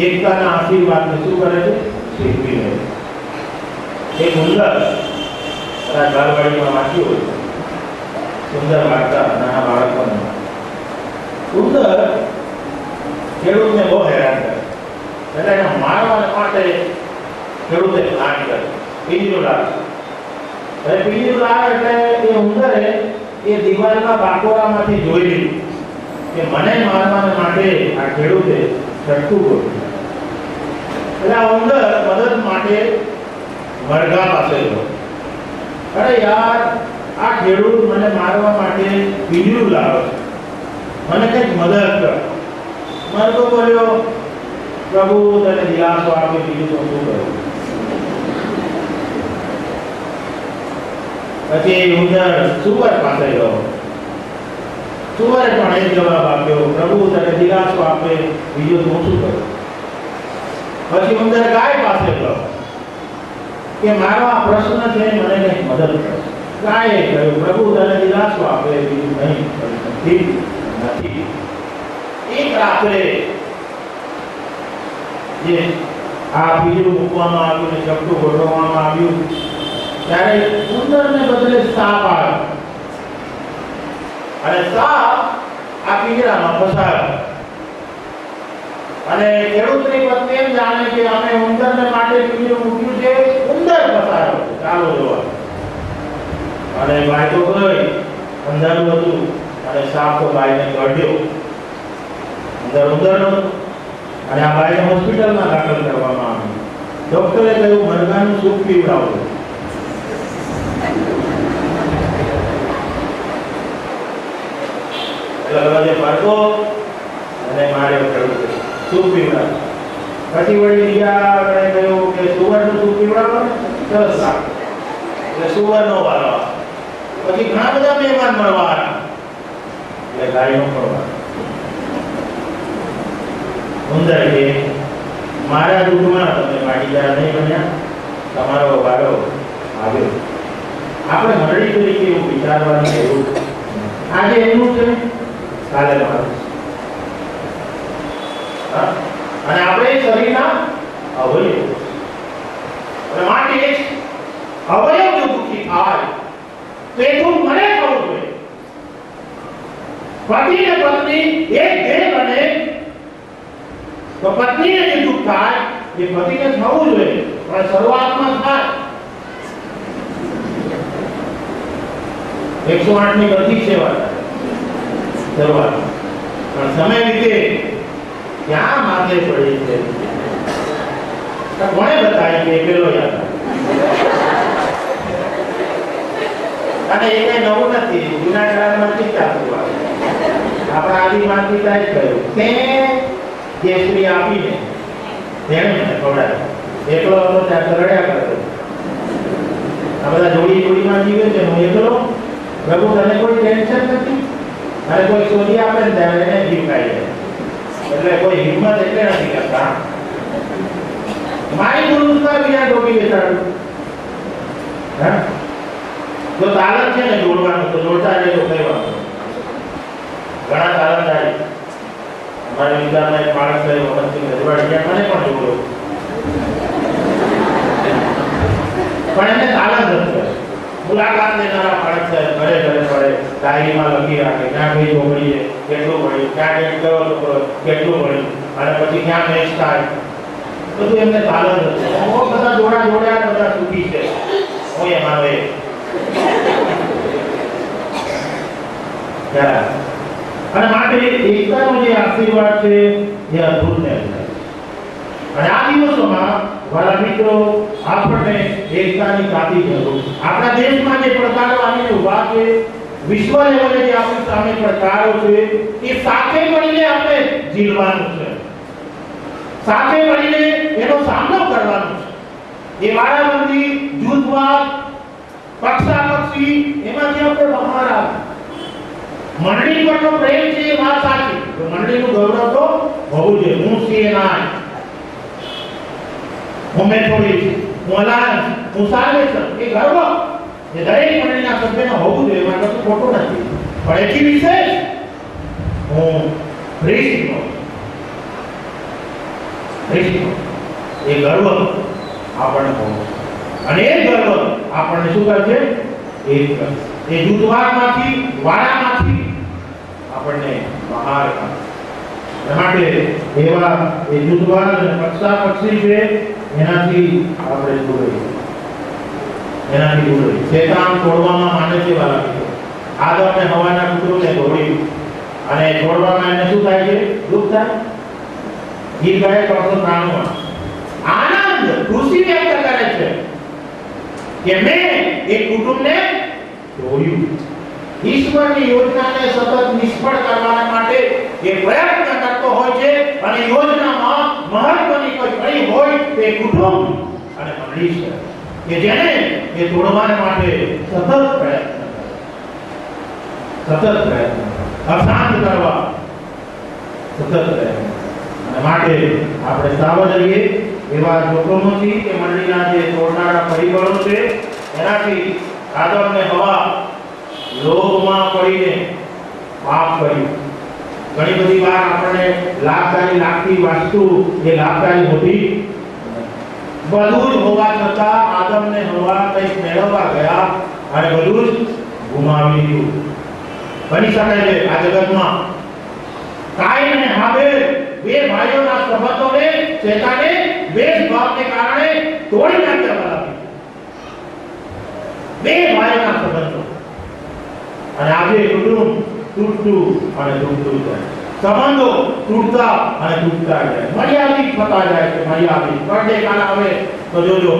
એકતાના આશીર્વાદને શું કરે છે? શીખવી રહે છે. એક સુંદર બાળવાડીમાં વાંચ્યું હોય, સુંદર વાર્તા નાના બાળકોને. સુંદર ખેડૂતને બહુ હેરાન કરે, એટલે એને મારવા માટે ખેડૂતે પ્લાન કરે, પિંજરું લાવે. પિંજરું લાવે એટલે એ ઉંદરે એ દિવાલના બાકોરામાંથી જોઈ લીધું કે મને મારવા માટે આ ખેડૂતે છટકું ગોઠવ્યું. એટલે આ ઉંદર મદદ માટે મરઘા પાસે ગયો. અરે યાર, આ ખેડૂત મને મારવા માટે પિંજરું લાવે છે, મને કંઈક મદદ કર. મરઘો બોલ્યો, પ્રભુ તને દિલાસો આપે, બીજું તો શું કરું? પછી ઉંદર સુવર પાસે ગયો. સુવરે પણ એ જવાબ આપ્યો, પ્રભુ તને દિલાસો આપે, બીજું તો શું કરું? પછી ઉંદર ગાય પાસે ગયો કે મારો આ પ્રશ્ન છે, મને કંઈક મદદ કરો. ગાયે કહ્યું, પ્રભુ તને દિલાસો આપે, બીજું નહીં નથી. એક રાત્રે જે આ પિંજરું મૂકવામાં આવ્યું ને ચપટું ગોઠવવામાં આવ્યું ત્યારે ઉંદરને બદલે સાપ આવ્યો અને સાપ આ પિંજરામાં ફસાયો. અને ખેડૂતની પત્ની એમ જાણે કે અમે ઉંદરને માટે પિંજરું મૂક્યું છે, ઉંદર ફસાયો છે, ચાલો બાય તો ગઈ, અંધારું હતું અને સાપ તો બાયને કાઢ્યો. અંદર ઉંદર નહોતું અને આ બાયને હોસ્પિટલમાં દાખલ કરવામાં આવી. ડોક્ટરે કહ્યું મરઘાનું સૂપ પીવડાવો. એટલે જે મરઘો અને માર્યો ખેડૂતે સૂપ પીવડાવો. પછી વળી બીજા આપણે કહ્યું કે સુવરનું સૂપ પીવડાવો ને સરસ લાગે. એટલે સુવરનો વારો. પછી ઘણા બધા મહેમાન મળવા આવ્યા એટલે ગાયનો પડવા. ઉંદર કે મારા દૂધમાં તમે પાટીદાર નહીં બન્યા, તમારો વારો આવ્યો. આપણે મંડળી તરીકે એવું વિચારવાની જરૂર. આજે એનું છે, કાલે મારું. અને આપણે શરીરના અવયવ અને માટે અવયવ જો દુઃખી થાય તો એ દુઃખ મને થવું જોઈએ. પતિ ને પત્ની એક દેહ બને તો પત્નીને જે દુઃખ થાય એ પતિને થવું જોઈએ, પણ શરૂઆતમાં થાય. 108 ની બધી સેવા શરૂઆત, પણ સમય રીતે ક્યાં માથે પડી છે કોણે બતાવી કે પેલો યાદ. અને એ કઈ નવું નથી, જૂના કાળમાંથી ચાલતું આવે. આપણા આદિમાંથી કાંઈ જ કહ્યું તે જે સ્ત્રી આપીને તેણે મને ખવડાવ્યો. એકલો હતો ત્યાં રડ્યા કરતો. આ બધા જોડી જોડીમાં જીવે છે, હું એકલો. પ્રભુ તને કોઈ ટેન્શન નથી, અને કોઈ શોધી આપે ને ત્યારે એને જીવ ખાઈ જાય. એટલે કોઈ હિંમત એટલે નથી કરતા. મારી ગુરુતા વિના ડોબી બેસાડું. હા, જો તાલત છે ને જોડવાનું તો જોડતા રહેજો, કઈ વાત. ઘણા તાલત આવી. અમારા વિસ્તારમાં એક માણસ છે વખતથી રજવાડિયા, મને પણ જોડો, પણ એને તાલત નથી. મુલાકાત લેનારા માણસ છે, ઘરે ઘરે પડે, ડાયરીમાં લખી રાખે ક્યાં કઈ છોકરીએ કેટલું ભણ્યું, ક્યાં કયો છોકરો કેટલું ભણ્યું, અને પછી ક્યાં મેચ થાય, બધું એમને તાલત નથી. બહુ બધા જોડા જોડ્યા, બધા સુખી છે. હું એમાં આવે અને માટે એકતાનો જે આશીર્વાદ છે એ અદ્ભુત છે. અને આ દિવસોમાં વાલા મિત્રો આપણને એકતાની કાતી જરૂર. આપણા દેશમાં જે પડકારો આવીને ઉભા છે, વિશ્વ લેવલે જે આપણી સામે પડકારો છે, એ સાથે મળીને આપણે ઝીલવાનું છે, સાથે મળીને એનો સામનો કરવાનો છે. એ વારાબંધી, જૂથવાદ, પક્ષાપક્ષી એમાંથી આપણે બહાર આવે. મંડળી પરનો પ્રેમ છે એ વાત સાચી, તો મંડળીનું ગૌરવ તો હોવું જોઈએ. હું સીએનઆઈ, હું મેથોડિસ્ટ, હું અલાયન્સ, હું સાલ્વેશન, એ ગર્વ એ દરેક મંડળીના સભ્યનો હોવું જોઈએ. એમાં કશું ખોટું નથી. પણ એથી વિશેષ હું ખ્રિસ્તનો એ ગર્વ આપણને હોવો. અને એ ગર્વ આપણને શું કરશે? એક કરશે. એ જૂથવાદમાંથી, વાડામાંથી આપણને બહાર કાઢે. માટે એવા એ જૂથવાદ અને પક્ષાપક્ષી છે એનાથી આપણે દૂર રહીએ. શેતાન છોડવામાં માને છે વાલા મિત્રો. આદમને હવાના કુટુંબને દોડ્યું અને છોડવામાં એને શું થાય છે? દુઃખ થાય. ગીત ગાય 393 આનંદ ખુશી વ્યક્ત કરે છે કે મેં એ કુટુંબને જોયું. ઈશ્વરની યોજનાને સતત નિષ્ફળ કરવા માટે એ પ્રયત્ન કરતો હોય છે, અને યોજનામાં મહત્વની કોઈ કડી હોય તે કુટુંબ અને મંડળી છે કે જેને એ તોડવા માટે સતત પ્રયત્ન અશાંત કરવા સતત પ્રયત્ન. અને માટે આપણે સાવધ રહીએ એવા જોખમોથી કે મંડળીના જે તોડનારા પરિબળો છે એનાથી. આદમ ને હવા લોભમાં પડીને પાપ કર્યું. ઘણી બધી વાર આપણને લાભકારી લાગતી વસ્તુ એ લાભકારી હોતી. બધું જ હોવા છતાં આદમ ને હવા કંઈક મેળવવા ગયા અને બધું જ ગુમાવી દીધું. બની શકે છે આ જગતમાં કાઈન અને હાબેલ બે ભાઈઓના સંબંધોને શેતાને દ્વેષભાવને કારણે તોડી નાખ્યા. બે ભાઈઓના સંબંધો અને આજે કુટુંબ તૂટતું અને તૂટતું જાય, સંબંધો તૂટતા અને તૂટતા જાય, મર્યાદિત થતા જાય છે, મર્યાદિત. બર્થડે કાલ આવે તો જોજો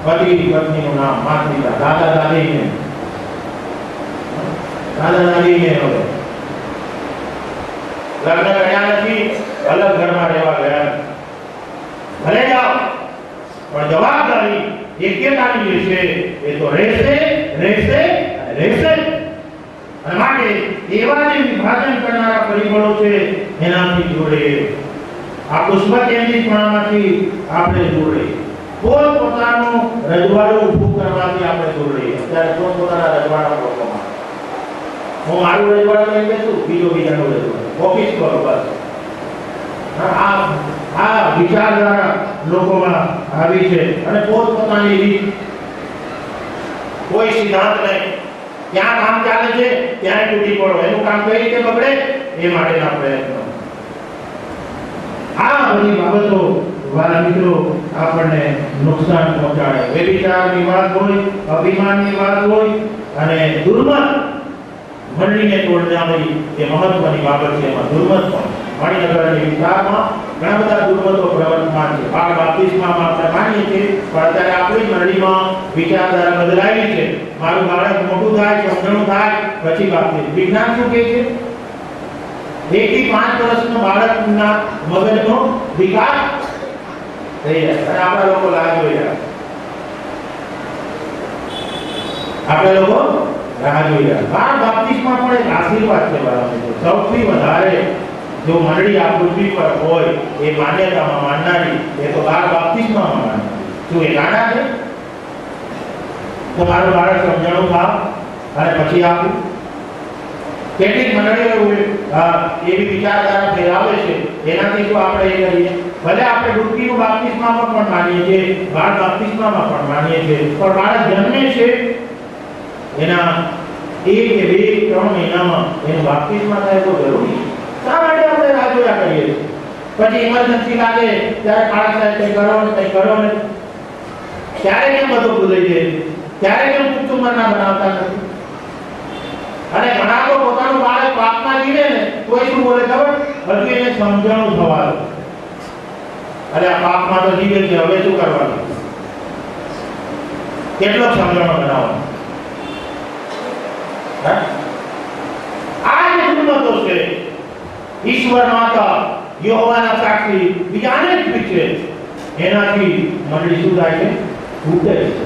પતિ પત્નીનું નામ, માતા પિતા, દાદા દાદીને હવે લગ્ન કર્યા નથી, અલગ ઘરમાં રહેવા ગયા, ભલે જાઓ પણ જવાબદારી એકેતાની જે છે એ તો રહેશે રહેશે રહેશે. અને માટે એવા જે વિભાજન કરનારા પરિબળો છે એનાથી જોડે, આ પુષ્પ કેન્દ્રિતપણામાંથી આપણે જોડે, પોતપોતાનું રજવાડું ઊભું કરવાથી આપણે જોડે. અત્યારે પોતપોતાના રજવાડા લોકોમાં, હું મારું રજવાડું લઈ બેસું, બીજાનું રજવાડું ઓફિસ કરો, બસ. આ વિચારધારા લોકોમાં આવી છે અને પોતપોતાની રીત, કોઈ સિદ્ધાંત નહીં. ત્યાં કામ ચાલે છે ત્યાં તૂટી પડો, એનું કામ કઈ રીતે બગડે એ માટેના પ્રયત્નો. આ બધી બાબતો વાલા મિત્રો આપણને નુકસાન પહોંચાડે. વ્યભિચારની વાત હોય, અભિમાનની વાત હોય અને દુર્મત મંડળીને તોડનારી એ મહત્વની બાબત છે. એમાં દુર્મત પણ મણિનગરની વિસ્તારમાં ઘણા બધા દુર્મતો પ્રવર્તમાન છે. બાળ બાપ્તિસ્મામાં આપણે માનીએ છીએ, પણ અત્યારે આપણી મંડળીમાં વિચારધારા બદલાઈ છે. મારું બાળક મોટું થાય, સમજણું થાય પછી બાપ્તિસ્મ. વિજ્ઞાન શું કહે છે? 1 થી 5 વર્ષના બાળકના મગજનો વિકાસ થઈ જાય અને આપણા લોકો લાગ જોઈ રહ્યા, આપણે લોકો રાહ જોઈ રહ્યા. બાળ બાપ્તિસ્મા પણ એક આશીર્વાદ છે વાલા મિત્રો. સૌથી વધારે જો મંડળી આ પૃથ્વી પર હોય એ માન્યતામાં માનનારી એ તો બાળ બાપ્તિસ્મામાં માનનારી. શું એ ગાણા છે? તો મારું બાળક સમજણું થાવ અને પછી આપું. કેટલીક મંડળીઓ એવી વિચારધારા ફેલાવે છે, એનાથી જો આપણે એ કરીએ, ભલે આપણે ડૂબકીનું બાપ્તિસ્મામાં પણ માનીએ છીએ, બાળ બાપ્તિસ્મામાં પણ માનીએ છીએ, પણ બાળક જન્મે છે એના 1 કે 2 3 મહિનામાં એનું બાપ્તિસ્મા થાય તો જરૂરી. શા માટે આપણે રાહ જોયા કરીએ છીએ? પછી ઇમરજન્સી લાગે ત્યારે કાળા સાહેબ કંઈ કરો ને ત્યારે કેમ બધું ભૂલાઈ જાય? ત્યારે કેમ કુટુંબના બનાવતા નથી? અને ઘણા તો પોતાનું બાળક પાપમાં જીવે ને તોય શું બોલે ખબર? હજુ એને સમજણું થવા દો. અરે આ પાપમાં તો જીવે છે, હવે શું કરવાનું? કેટલો સમજણો બનાવવાનો? આ જે દુર્મતો છે, ઈશ્વર માતા, યહોવાના સાક્ષી, બીજા અનેક છે, એનાથી મંડળી શું થાય છે? તૂટે છે.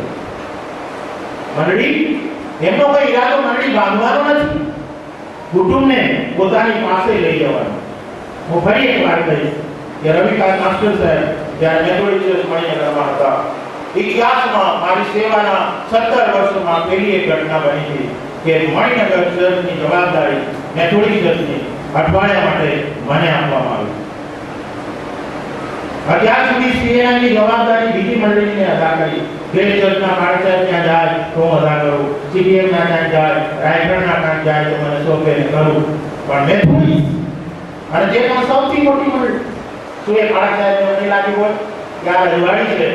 મંડળી એમનો કોઈ ઈરાદો મંડળી બાંધવાનો નથી, કુટુંબને પોતાની પાસે લઈ જવાનો. હું ફરી એક વાત કહીશ કે રવિકાંત માસ્ટર સાહેબ જ્યારે મેથોડિસ્ટ મણિનગરમાં હતા, ઇતિહાસમાં મારી સેવાના 17 વર્ષોમાં પહેલી એક ઘટના બની હતી કે મણિનગર ચર્ચની જવાબદારી મેથોડિસ્ટ ચર્ચની અઠવાડિયા માટે મને આપવામાં આવી. અત્યાર સુધી સીએનની જવાબદારી બીજી મંડળીને અદા કરી. ગ્રેટ ચર્ચના કાર્યક્રમ ત્યાં જાય તો હું અદા કરું, સીપીએમ ના ત્યાં જાય, રાયગઢના ત્યાં જાય તો મને સોંપે કરું. પણ મેથોડિસ્ટ અને જે પણ સૌથી મોટી મંડળી શું એ કાળા સાહેબ મને લાગી હોય કે આ રજવાડી છે,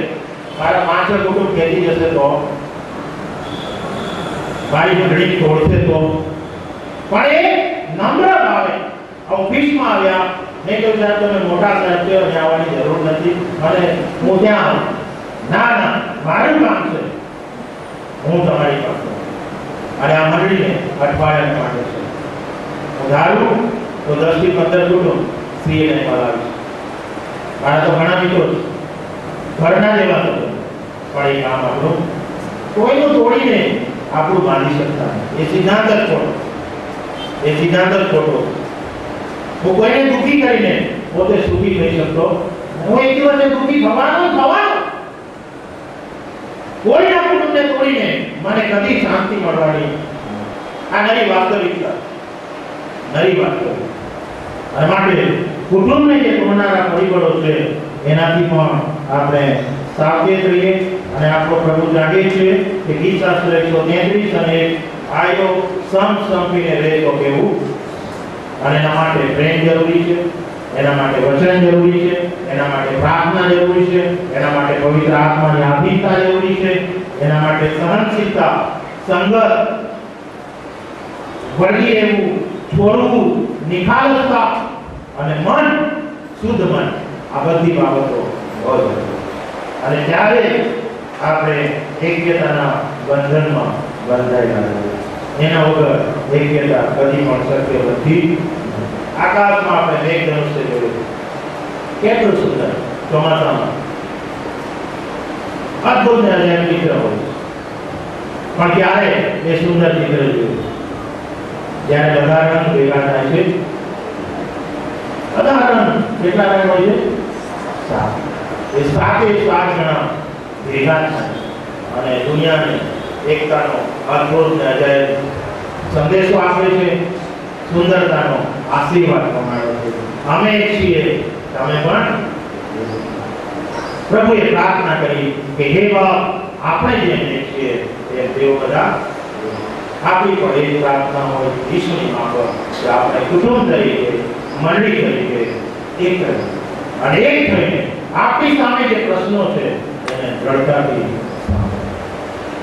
મારા 5 કુટુંબ ખેતી જશે તો, મારી મંડળી તોડશે તો. પણ એ નમ્ર ભાવે ઓફિસમાં આવ્યા, નહીં તો સાહેબ તમે મોટા સાહેબ છો, ત્યાં આવવાની જરૂર નથી, અને હું ત્યાં ના મારું કામ છે, હું તમારી પાસે. અને આ મંડળીને અઠવાડિયા માટે છે. હું ધારું તો 10 થી 15 કુટુંબ સીએને બોલાવીશ. મારા તો ઘણા મિત્રો ઘરના જેવા હતો, પણ એ કામ આપણું કોઈનું તોડીને આપણું બાંધી શકતા નથી. એ સિદ્ધાંત જ ખોટો, એ સિદ્ધાંત જ ખોટો. હું કોઈને દુઃખી કરીને પોતે સુખી થઈ શકતો, હું એક દિવસે દુઃખી થવાનો. કોઈના કુટુંબને તોડીને મને કદી શાંતિ મળવાની. આ નવી વાસ્તવિકતા, નવી વાસ્તવિકતા. અને માટે કુટુંબને જે તોડનારા પરિબળો છે એનાથી પણ આપણે સાવચેત રહીએ. અને આપણો પ્રભુ જાગે છે કે ગીત શાસ્ત્ર 133 અને આયો સંપીને રહે તો કેવું. અને એના માટે પ્રેમ જરૂરી છે, એના માટે વચન જરૂરી છે, એના માટે પ્રાર્થના જરૂરી છે, એના માટે પવિત્ર આત્માની આધીનતા જરૂરી છે, એના માટે સહનશીલતા, સંગત વળગી રહેવું, છોડવું, નિખાલસતા અને મન, શુદ્ધ મન, આ બધી બાબતો હોય. અને ત્યારે આપણે એક્યતાના બંધનમાં બંધાયેલા રહીએ. એના વગર એક્યતા કદી પણ શક્ય નથી. આકાશમાં આપણે મેઘધનુષ્ય જોયું, કેટલું સુંદર ચોમાસામાં અદ્ભુત ચિત્ર હોય, પણ ક્યારે એ સુંદર ચિત્ર જોયું જ્યારે બધા રંગ ભેગા થાય છે. બધા રંગ કેટલા રંગ હોય છે? 7. એ 7 જણા ભેગા થાય અને દુનિયાને એકતાનો અદ્ભુત અજાયબ સંદેશો આપે છે, સુંદરતાનો આશીર્વાદ પ્રમાણે છે. અમે એક છીએ, તમે પણ. પ્રભુએ પ્રાર્થના કરી કે હે બાપ, આપણે જેમ એક છીએ તેમ તેઓ બધા. આપણી પણ એ પ્રાર્થના હોય ઈશ્વરની માફક કે આપણે કુટુંબ તરીકે, મંડળી તરીકે એક રહી અને એક થઈને આપણી સામે જે પ્રશ્નો છે એને દ્રઢતાથી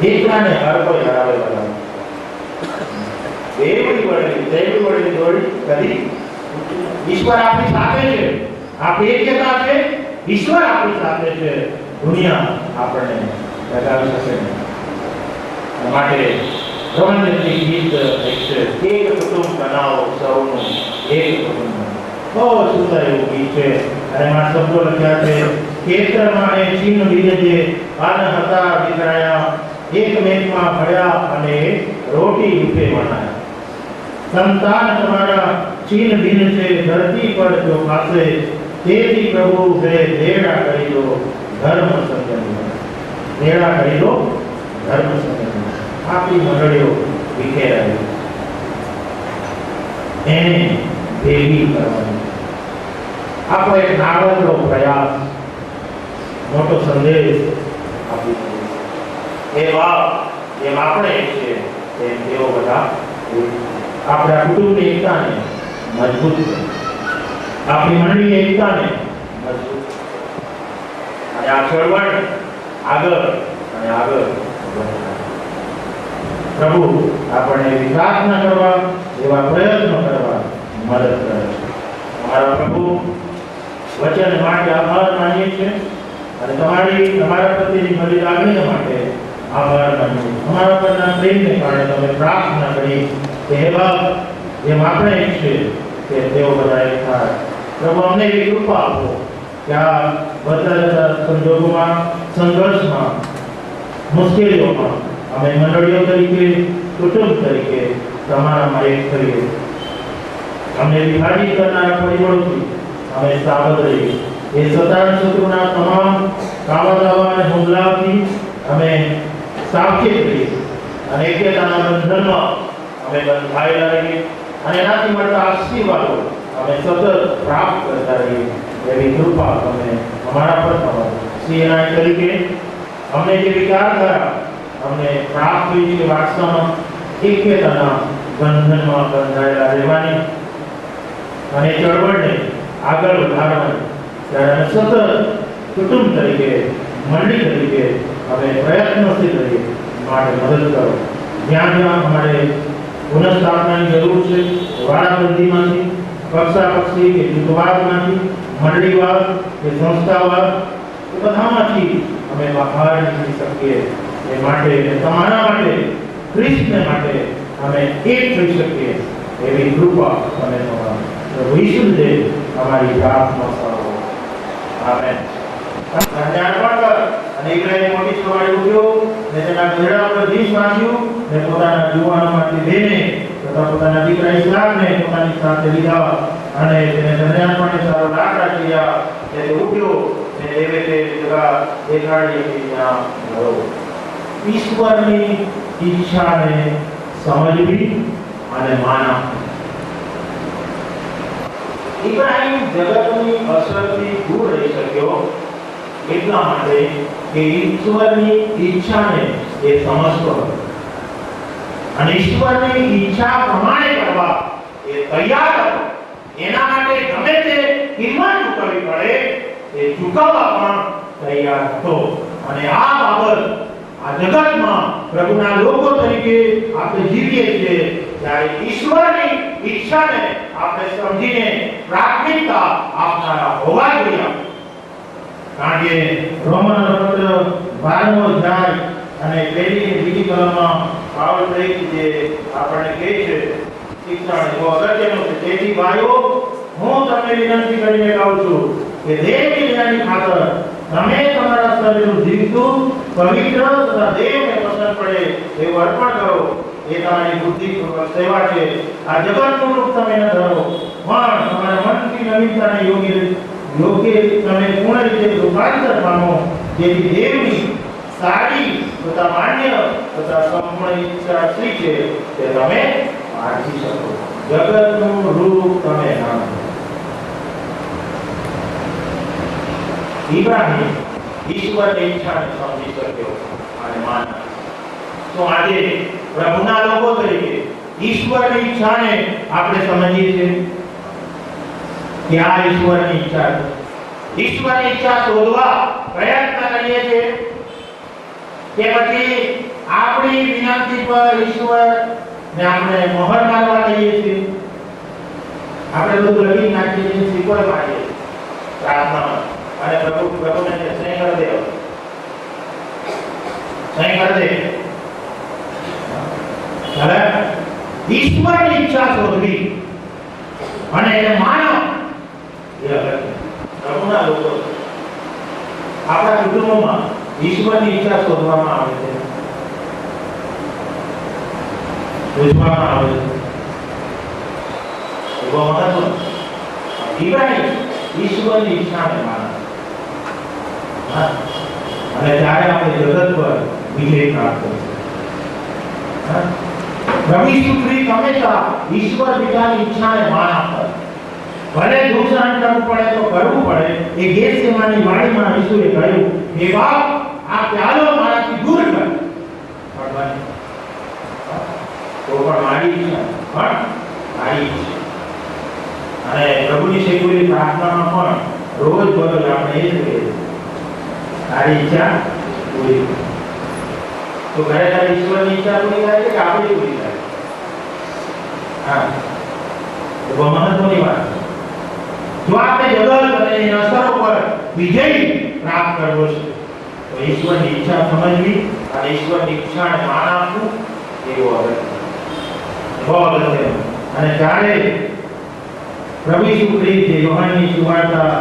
એકલાને હર કોઈ હરાવેલા. એવી વળેલી તેવી વળેલી દોડી કદી. ઈશ્વર આપણી સાથે છે, આપણી એક્યતા છે, ઈશ્વર આપણી સાથે છે. દુનિયા આપણને લગાવી શકે નહીં. માટે રોમન્ટિક ગીત છે, એક કુટુંબ બનાવો સૌનું એક કુટુંબ. બહુ સુંદર એવું ગીત છે અને એમાં શબ્દો લખ્યા છે. ખેતરમાં એ ચીન લીધે જે પાન હતા વિતરાયા, એક મેઘમાં ભળ્યા અને રોટી રૂપે વણાયા. સંતાન તમારા ચીન દિન છે ધરતી પર જો ખાશે, તેથી પ્રભુ રે દેડા કરી દો ધર્મ સંગમ. દેડા કરી દો ધર્મ સંગમ. આપણી મંડળીઓ વિખેરાઈ એને ભેગી કરવાની આપણો એક નાનકડો પ્રયાસ, મોટો સંદેશ આપી. એ વાત જેમ આપણે છીએ તેમ તેઓ બધા. આપણે આ કુટુંબની એકતાને મજબૂત કરી, આપણી મંડળીની એકતાને મજબૂત અને આ ચળવળ આગળ અને આગળ વધારે. પ્રભુ આપણને એવી પ્રાર્થના કરવા, એવા પ્રયત્નો કરવા મદદ કરે છે. અમારા પ્રભુ વચન માટે આભાર માનીએ છીએ અને તમારા પ્રત્યેની બધી લાગણીઓ માટે આભાર માનીએ છીએ. અમારા પરના પ્રેમને કારણે તમે પ્રાર્થના કરી કે હે બાપ, જેમ આપણે ઈચ્છીએ કે તેઓ બધા એક થાય. પ્રભુ અમને એવી કૃપા આપો કે આ બદલાતા સંજોગોમાં, સંઘર્ષમાં, મુશ્કેલીઓમાં અમે મંડળીઓ તરીકે, કુટુંબ તરીકે તમારામાં એક થઈએ. અમને વિભાજિત કરનારા પરિબળોથી અમે સાવધ રહીએ. એ સતાણ શત્રુના તમામ કાવતરાવા અને હુમલાઓથી અમે સાવચેત રહીએ અને એક્યતાના બંધનમાં અમે બંધાયેલા રહીએ અને એનાથી મળતા આશીર્વાદો અમે સતત પ્રાપ્ત કરતા રહીએ. એવી કૃપા તમે અમારા પર કરો. સીએનઆઈ તરીકે અમને જે વિચારધારા અમને પ્રાપ્ત થઈ છે, વાસ્તવમાં એક્યતાના બંધનમાં બંધાયેલા રહેવાની અને ચળવળને આગળ વધારવાની, ત્યારે અમે સતત કુટુંબ તરીકે, મંડળી તરીકે અમે પ્રયત્નશીલ રહીએ. માટે મદદ કરો. જ્યાં જ્યાં અમારે પુનઃસ્થાપનાની જરૂર છે, વારાબંધીમાંથી, પક્ષાપક્ષી કે જૂથવાદમાંથી, મંડળીવાદ કે સંસ્થાવાદ, એ બધામાંથી અમે બહાર નીકળી શકીએ. એ માટે તમારા માટે, ખ્રિસ્તને માટે અમે એક થઈ શકીએ એવી કૃપા તમે પ્રભુ ઈસુને અમારી પ્રાર્થના કરો. આમેન. અને ઇબ્રાહિમ મોટી સવારે ઉઠ્યો ને તેના ગધેડા પર ધીસ બાંધ્યું ને પોતાના જુવાનોમાંથી બેને તથા પોતાના દીકરા ઈસહાકને પોતાની સાથે લીધા અને તેને ધન્યાત્માને સારો લાકડા કર્યા. તે ઉઠ્યો ને દેવે તે જગા દેખાડી કે ત્યાં ગયો. ઈશ્વરની ઈચ્છાને સમજવી અને માનવી. ઇબ્રાહિમ જગતની અસરથી દૂર રહી શક્યો એટલા માટે કે ઈશ્વરની ઈચ્છાને એ સમજતો હતો અને ઈશ્વરની ઈચ્છા પ્રમાણે કરવા એ તૈયાર હતો. એના માટે ગમે તે કિંમત ચૂકવવી પડે એ ચૂકવવા પણ તૈયાર હતો. અને આ બાબત આ જગતમાં પ્રભુના લોકો તરીકે આપણે જીવીએ છીએ ત્યારે ઈશ્વરની ઈચ્છાને આપણે સમજીને પ્રાથમિકતા આપનારા હોવા જોઈએ. કારણ કે રોમન પત્ર 12મો અધ્યાય અને પહેલી અને બીજી કલમમાં પાઉલ જે આપણને કહે છે શિક્ષણ બહુ અગત્યનું છે. તેથી ભાઈઓ, હું તમને વિનંતી કરીને કહું છું કે દેવની દયાની ખાતર તમે તમારા શરીરનું જીવતું, પવિત્ર તથા દેવને પસંદ પડે એવું અર્પણ કરો. એ તમારી બુદ્ધિપૂર્વક સેવા છે. આ જગતનું રૂપ તમે ન ધરો, પણ તમારા મનની નવીનતાને યોગ્ય તમે પૂર્ણ રીતે રૂપાંતર પામો, જેથી દેવની સારી તથા માન્ય તથા સંપૂર્ણ ઈચ્છા શ્રી છે તે તમે પારખી શકો. જગતનું રૂપ તમે ન ધરો. ઇબ્રાહીમ ઈશ્વરની ઈચ્છાને સમજી શક્યો અને માન્યો. તો આજે પ્રભુના લોકો તરીકે ઈશ્વરની ઈચ્છાને આપણે સમજીએ છીએ કે આ ઈશ્વરની ઈચ્છા છે. ઈશ્વરની ઈચ્છા શોધવા પ્રયત્ન કરીએ છીએ કે પછી આપણી વિનંતી પર ઈશ્વરને આપણે મોહર મારવા કહીએ છીએ. આપણે બધું લખી નાખીએ છીએ, શીખવા માંગીએ પ્રાર્થનામાં અને પ્રભુને સહી કરી દે, સહી કરી દે. હવે ઈશ્વરની ઈચ્છા શોધવી અને એને માનો એ અલગ. પ્રભુના લોકો આપણા કુટુંબમાં ઈશ્વરની ઈચ્છા શોધવામાં આવે છે, પૂછવામાં આવે છે. એવો મહત્વ ઇબ્રાહીમ ઈશ્વરની ઈચ્છાને માને અને ત્યારે આપણે જગત પર વિજય પ્રાપ્ત કરીશું. પ્રભુ ઈસુ ખ્રિસ્ત હંમેશા ઈશ્વર પિતાની ઈચ્છાને માન આપતા. ભલે દુઃખ સહન કરવું પડે તો કરવું પડે. એ ગેથસેમાની વાડીમાં ઈસુએ કહ્યું, હે બાપ, આ પ્યાલો મારાથી દૂર કર. તો પણ મારી ઈચ્છા, પણ મારી ઈચ્છા. અને પ્રભુની સેવકની પ્રાર્થનામાં પણ રોજ બરોજ આપણે એ જ કહીએ, તારી ઈચ્છા પૂરી કર. તો ખરેખર ઈશ્વરની ઈચ્છા પૂરી થાય છે કે આપણી પૂરી થાય? હા, તો બહુ મહત્વની વાત છે. જો આપણે જગત અને એની અસરો પર વિજય પ્રાપ્ત કરવો છે તો ઈશ્વરની ઈચ્છા સમજવી અને ઈશ્વરની ઈચ્છાને માન આપવું એવું અગત્ય, બહુ અગત્ય. અને ત્યારે પ્રભુ ઈસુ ખ્રિસ્ત યોહાનની સુવાર્તા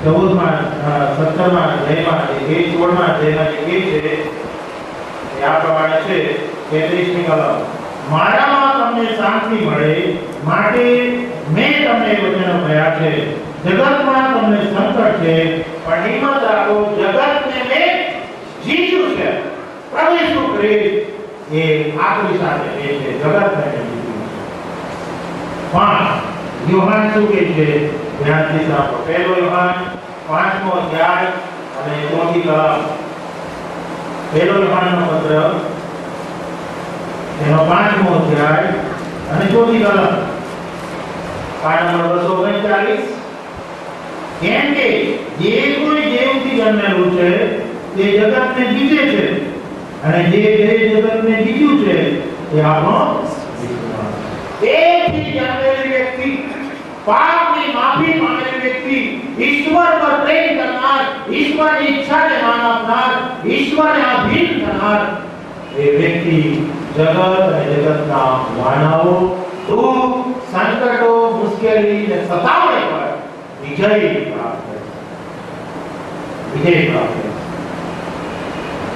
17મા અધ્યાયમાં 16મા અધ્યાયમાં જે કહે છે એ આ પ્રમાણે છે. 33મી કલમ, મારામાં તમને શાંતિ મળે માટે મેં તમને વચનો કહ્યા છે. જગતમાં તમને સંકટ છે, પણ હિંમત રાખો, જગતને મેં જીત્યું છે. પ્રભુ ઈસુ ખ્રિસ્ત એ આપણી સાથે છે, જગતને જીત્યું છે. પણ યોહાન શું કહે છે? ધ્યાનથી સાંભળો. પહેલો યોહાન 5મો અધ્યાય અને 4મી કલમ. પહેલો યોહાનનો પત્ર એનો 5મો અધ્યાય અને 4મી કલમ, પાના નંબર 239. કેમ કે જે કોઈ દેવથી જન્મેલું છે તે જગતને જીતે છે, અને જે જગતને જીત્યું છે એ આપણો વિશ્વાસ. દેવથી જન્મેલી વ્યક્તિ, પાપની માફી માંગેલી વ્યક્તિ, ઈશ્વર પર પ્રેમ કરનાર, ઈશ્વરની ઈચ્છાને માન આપનાર, ઈશ્વરને આધીન થનાર એ વ્યક્તિ જગત અને જગતના વાનાઓ, દુઃખ, સંકટો, મુશ્કેલી અને સતાવણી પર વિજય પ્રાપ્ત કરે. વિજય પ્રાપ્ત કરે.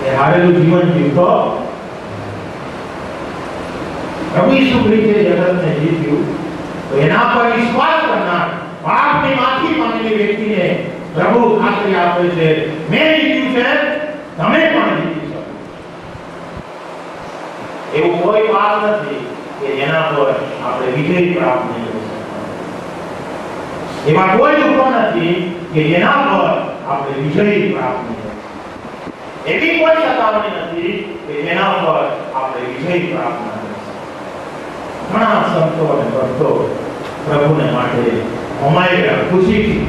એ હારેલું જીવન જીવતો પ્રભુ ઈસુ ખ્રિસ્તે જગતને જીત્યું તો એના પર વિશ્વાસ કરનાર, પાપની માફી માંગેલી વ્યક્તિને પ્રભુ ખાતરી આપે છે, મેં જીત્યું છે, તમે પણ જીતી શકો. એવું કોઈ વાત નથી કે જેના પર આપણે વિજય પ્રાપ્ત નહીં કરી શકતા. એવા કોઈ દુઃખો નથી કે જેના પર આપણે વિજય પ્રાપ્ત નહીં કરી શકતા. એવી કોઈ સતાવણી નથી કે જેના પર આપણે વિજય પ્રાપ્ત ન કરી શકતા. ઘણા સંતો અને ભક્તો પ્રભુને માટે અમારી ખુશીથી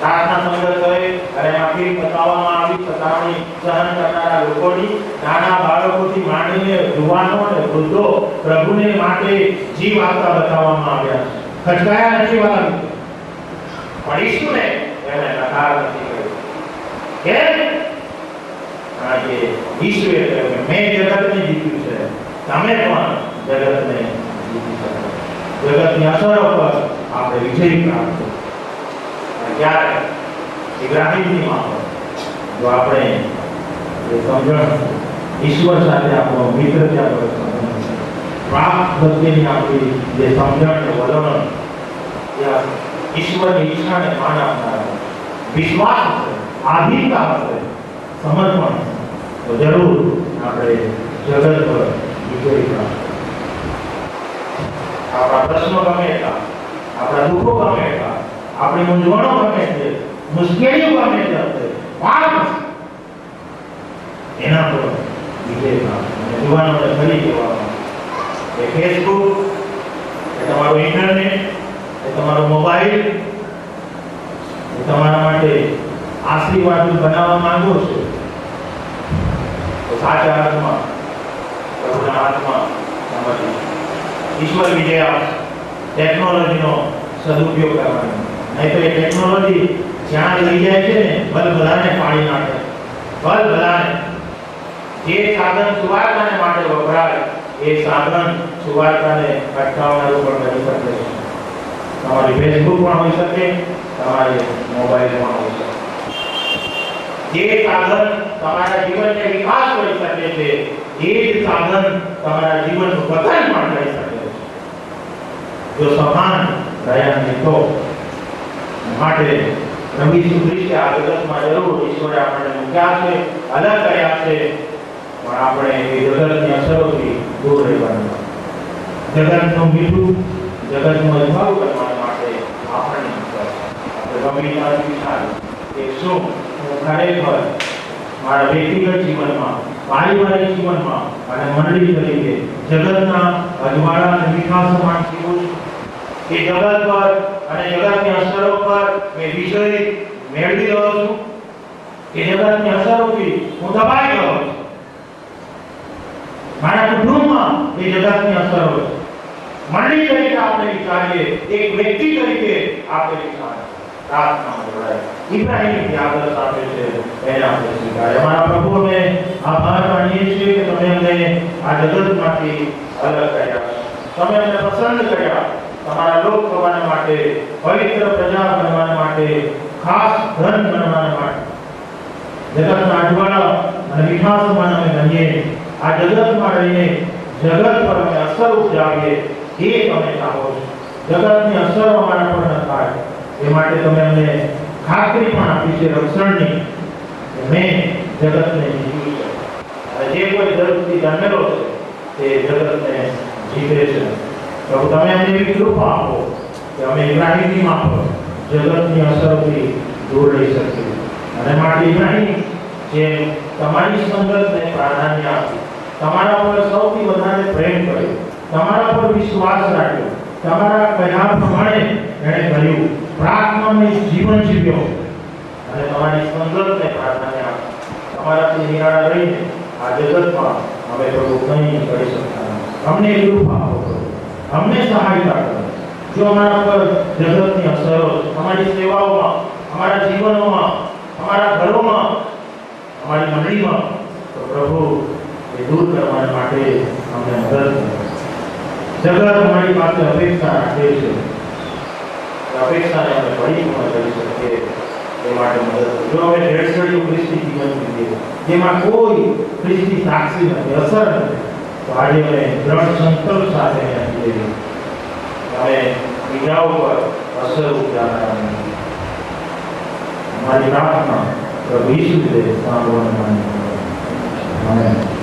પ્રાર્થના સંગઠોએ અને એમાંથી બતાવવામાં આવી સતાવણી સહન કરનારા લોકોની, નાના બાળકોથી માંડીને યુવાનો અને વૃદ્ધો પ્રભુને માટે જીવ આપતા બતાવવામાં આવ્યા છે. ખચકાયા નથી વાલા મિત્રો. પણ ઈસુને એમણે નકાર નથી કર્યો. કેમ? કારણ કે ઈસુએ કહ્યું કે મેં જગતને જીત્યું છે, તમે પણ જગતને જીતી શકો. જગતની અસરો પર આપણે વિજય પ્રાપ્ત કર્યો. ત્યારે ઇબ્રાહીમની માફક જો આપણે એ સમજણ ઈશ્વર સાથે આપણો મિત્રતા પર સંબંધ છે, પ્રાપ્ત પ્રત્યેની આપણી જે સમજણ ને વલણ ત્યાં ઈશ્વરની ઈચ્છાને માન આપનારા વિશ્વાસ છે, આધીનતા છે, સમર્પણ, તો જરૂર આપણે જગત પર વિજય પ્રાપ્ત. આપણા પ્રશ્નો ગમે એટલા, આપણા દુઃખો ગમે એટલા, આપણી મૂંઝવણો ગમે છે, મુશ્કેલીઓ ગમે છે, વાત એના પર વિજય પ્રાપ્ત. અને યુવાનોને ફરી કહેવામાં એ ફેસબુક, એ તમારું ઇન્ટરનેટ, એ તમારો મોબાઈલ, એ તમારા માટે આશીર્વાદ બનાવવા માંગો છો તો સાચા અર્થમાં પ્રભુના હાથમાં સમર્પિત. ઈશ્વર વિજય આપશે. ટેકનોલોજીનો સદુપયોગ કરવાનો, નહીં તો એ ટેકનોલોજી જ્યાં લઈ જાય છે ને ભલભલાને પાડી નાખે. ભલભલાને જે સાધન સુવાર્તાને માટે વપરાય એ સાધન સુવાર્તાને અટકાવનારું પણ કરી શકે છે. તમારી ફેસબુક પણ હોઈ શકે, તમારી મોબાઈલ પણ હોઈ શકે. જે સાધન તમારા જીવનને વિકાસ કરી શકે છે એ જ સાધન તમારા જીવનનું પતન પણ કરી શકે છે. જો સમાન રહ્યા નહીં તો માટે પ્રભુ ઈસુ ખ્રિસ્તે આ જગતમાં જરૂર ઈશ્વરે આપણને મૂક્યા છે, અલગ કર્યા છે, પણ આપણે એ જગતની અસરોથી દૂર રહેવાનું. જગતનું મીઠું, જગતનું અજમાવું કરવા માટે આપણે ગંભીરતાથી વિચાર્યું કે શું હું ખરેખર મારા વ્યક્તિગત જીવનમાં, પારિવારિક જીવનમાં અને મંડળી તરીકે જગતના અજવાળા અને મીઠાશમાં જીવું છું કે જગત પર અને જગતની અસરો પર મેં વિજય મેળવી રહ્યો છું કે જગતની અસરોથી હું દબાઈ ગયો છું. મારા કુટુંબમાં એ જગતની અસરો છે. મંડળી તરીકે આપણે વિચારીએ, એક વ્યક્તિ તરીકે આપણે વિચારીએ. પ્રાર્થનામાં જોડાય. ઇબ્રાહીમ જે આદર્શ આપે છે એને આપણે સ્વીકારીએ. અમારા પ્રભુને આભાર માનીએ છીએ કે તમે અમને આ જગતમાંથી અલગ કર્યા, તમે અમને પસંદ કર્યા, તમારા લોક થવાના માટે, પવિત્ર પ્રજા બનવાના માટે, ખાસ ધન બનવાના માટે. જગતના અજવાળા અને મીઠાશમાં અમે બનીએ, આ જગતમાં રહીને જગત પર અમે અસર ઉપજાવીએ એ તમે ચાહો છો. જગતની અસર અમારા પર ન થાય એ માટે તમે અમને ખાતરી પણ આપી છે રક્ષણની. મેં જગતને જીત્યું છે અને જે કોઈ જરૂરથી જન્મેલો છે તે જગતને જીતે છે. પ્રભુ તમે અમને એવી કૃપા આપો કે અમે ઇબ્રાહીમની માફક જગતની અસરોથી દૂર રહી શકીએ. અને માટે ઇબ્રાહીમ જે તમારી સંગતને પ્રાધાન્ય આપ્યું, તમારા પર સૌથી વધારે પ્રેમ કર્યો, તમારા પર વિશ્વાસ રાખ્યો, તમારા કહ્યા પ્રમાણે એણે કર્યું, પ્રાર્થનામય જીવન જીવ્યો અને તમારી સંગતને પ્રાધાન્ય આપ્યું. તમારાથી નિરાળા રહીને આ જગતમાં અમે પ્રભુ કંઈ કરી શકતા નથી. અમને કૃપા આપો, અમને સહાયતા કરો. જો અમારા પર જગતની અસરો અમારી સેવાઓમાં, અમારા જીવનોમાં, અમારા ઘરોમાં, અમારી મંડળીમાં, તો પ્રભુ એ દૂર કરવા માટે અમને મદદ કરો. જગત અમારી પાસે અપેક્ષા રાખે છે, અપેક્ષાને અમે પરિપૂર્ણ કરી શકીએ એ માટે મદદ કરો. જો અમે ભેળસેળિયું ખ્રિસ્તી જીવન જીવીએ જેમાં કોઈ ખ્રિસ્તી સાક્ષી નથી, અસર નથી, તો આજે અમે દ્રઢ સંકલ્પ સાથે જીવીએ અમે બીજાઓ પર અસર ઉપજાવનારા નથી. અમારી પ્રાર્થના પ્રભુ ઈસુ સાંભળવાનું માન્ય.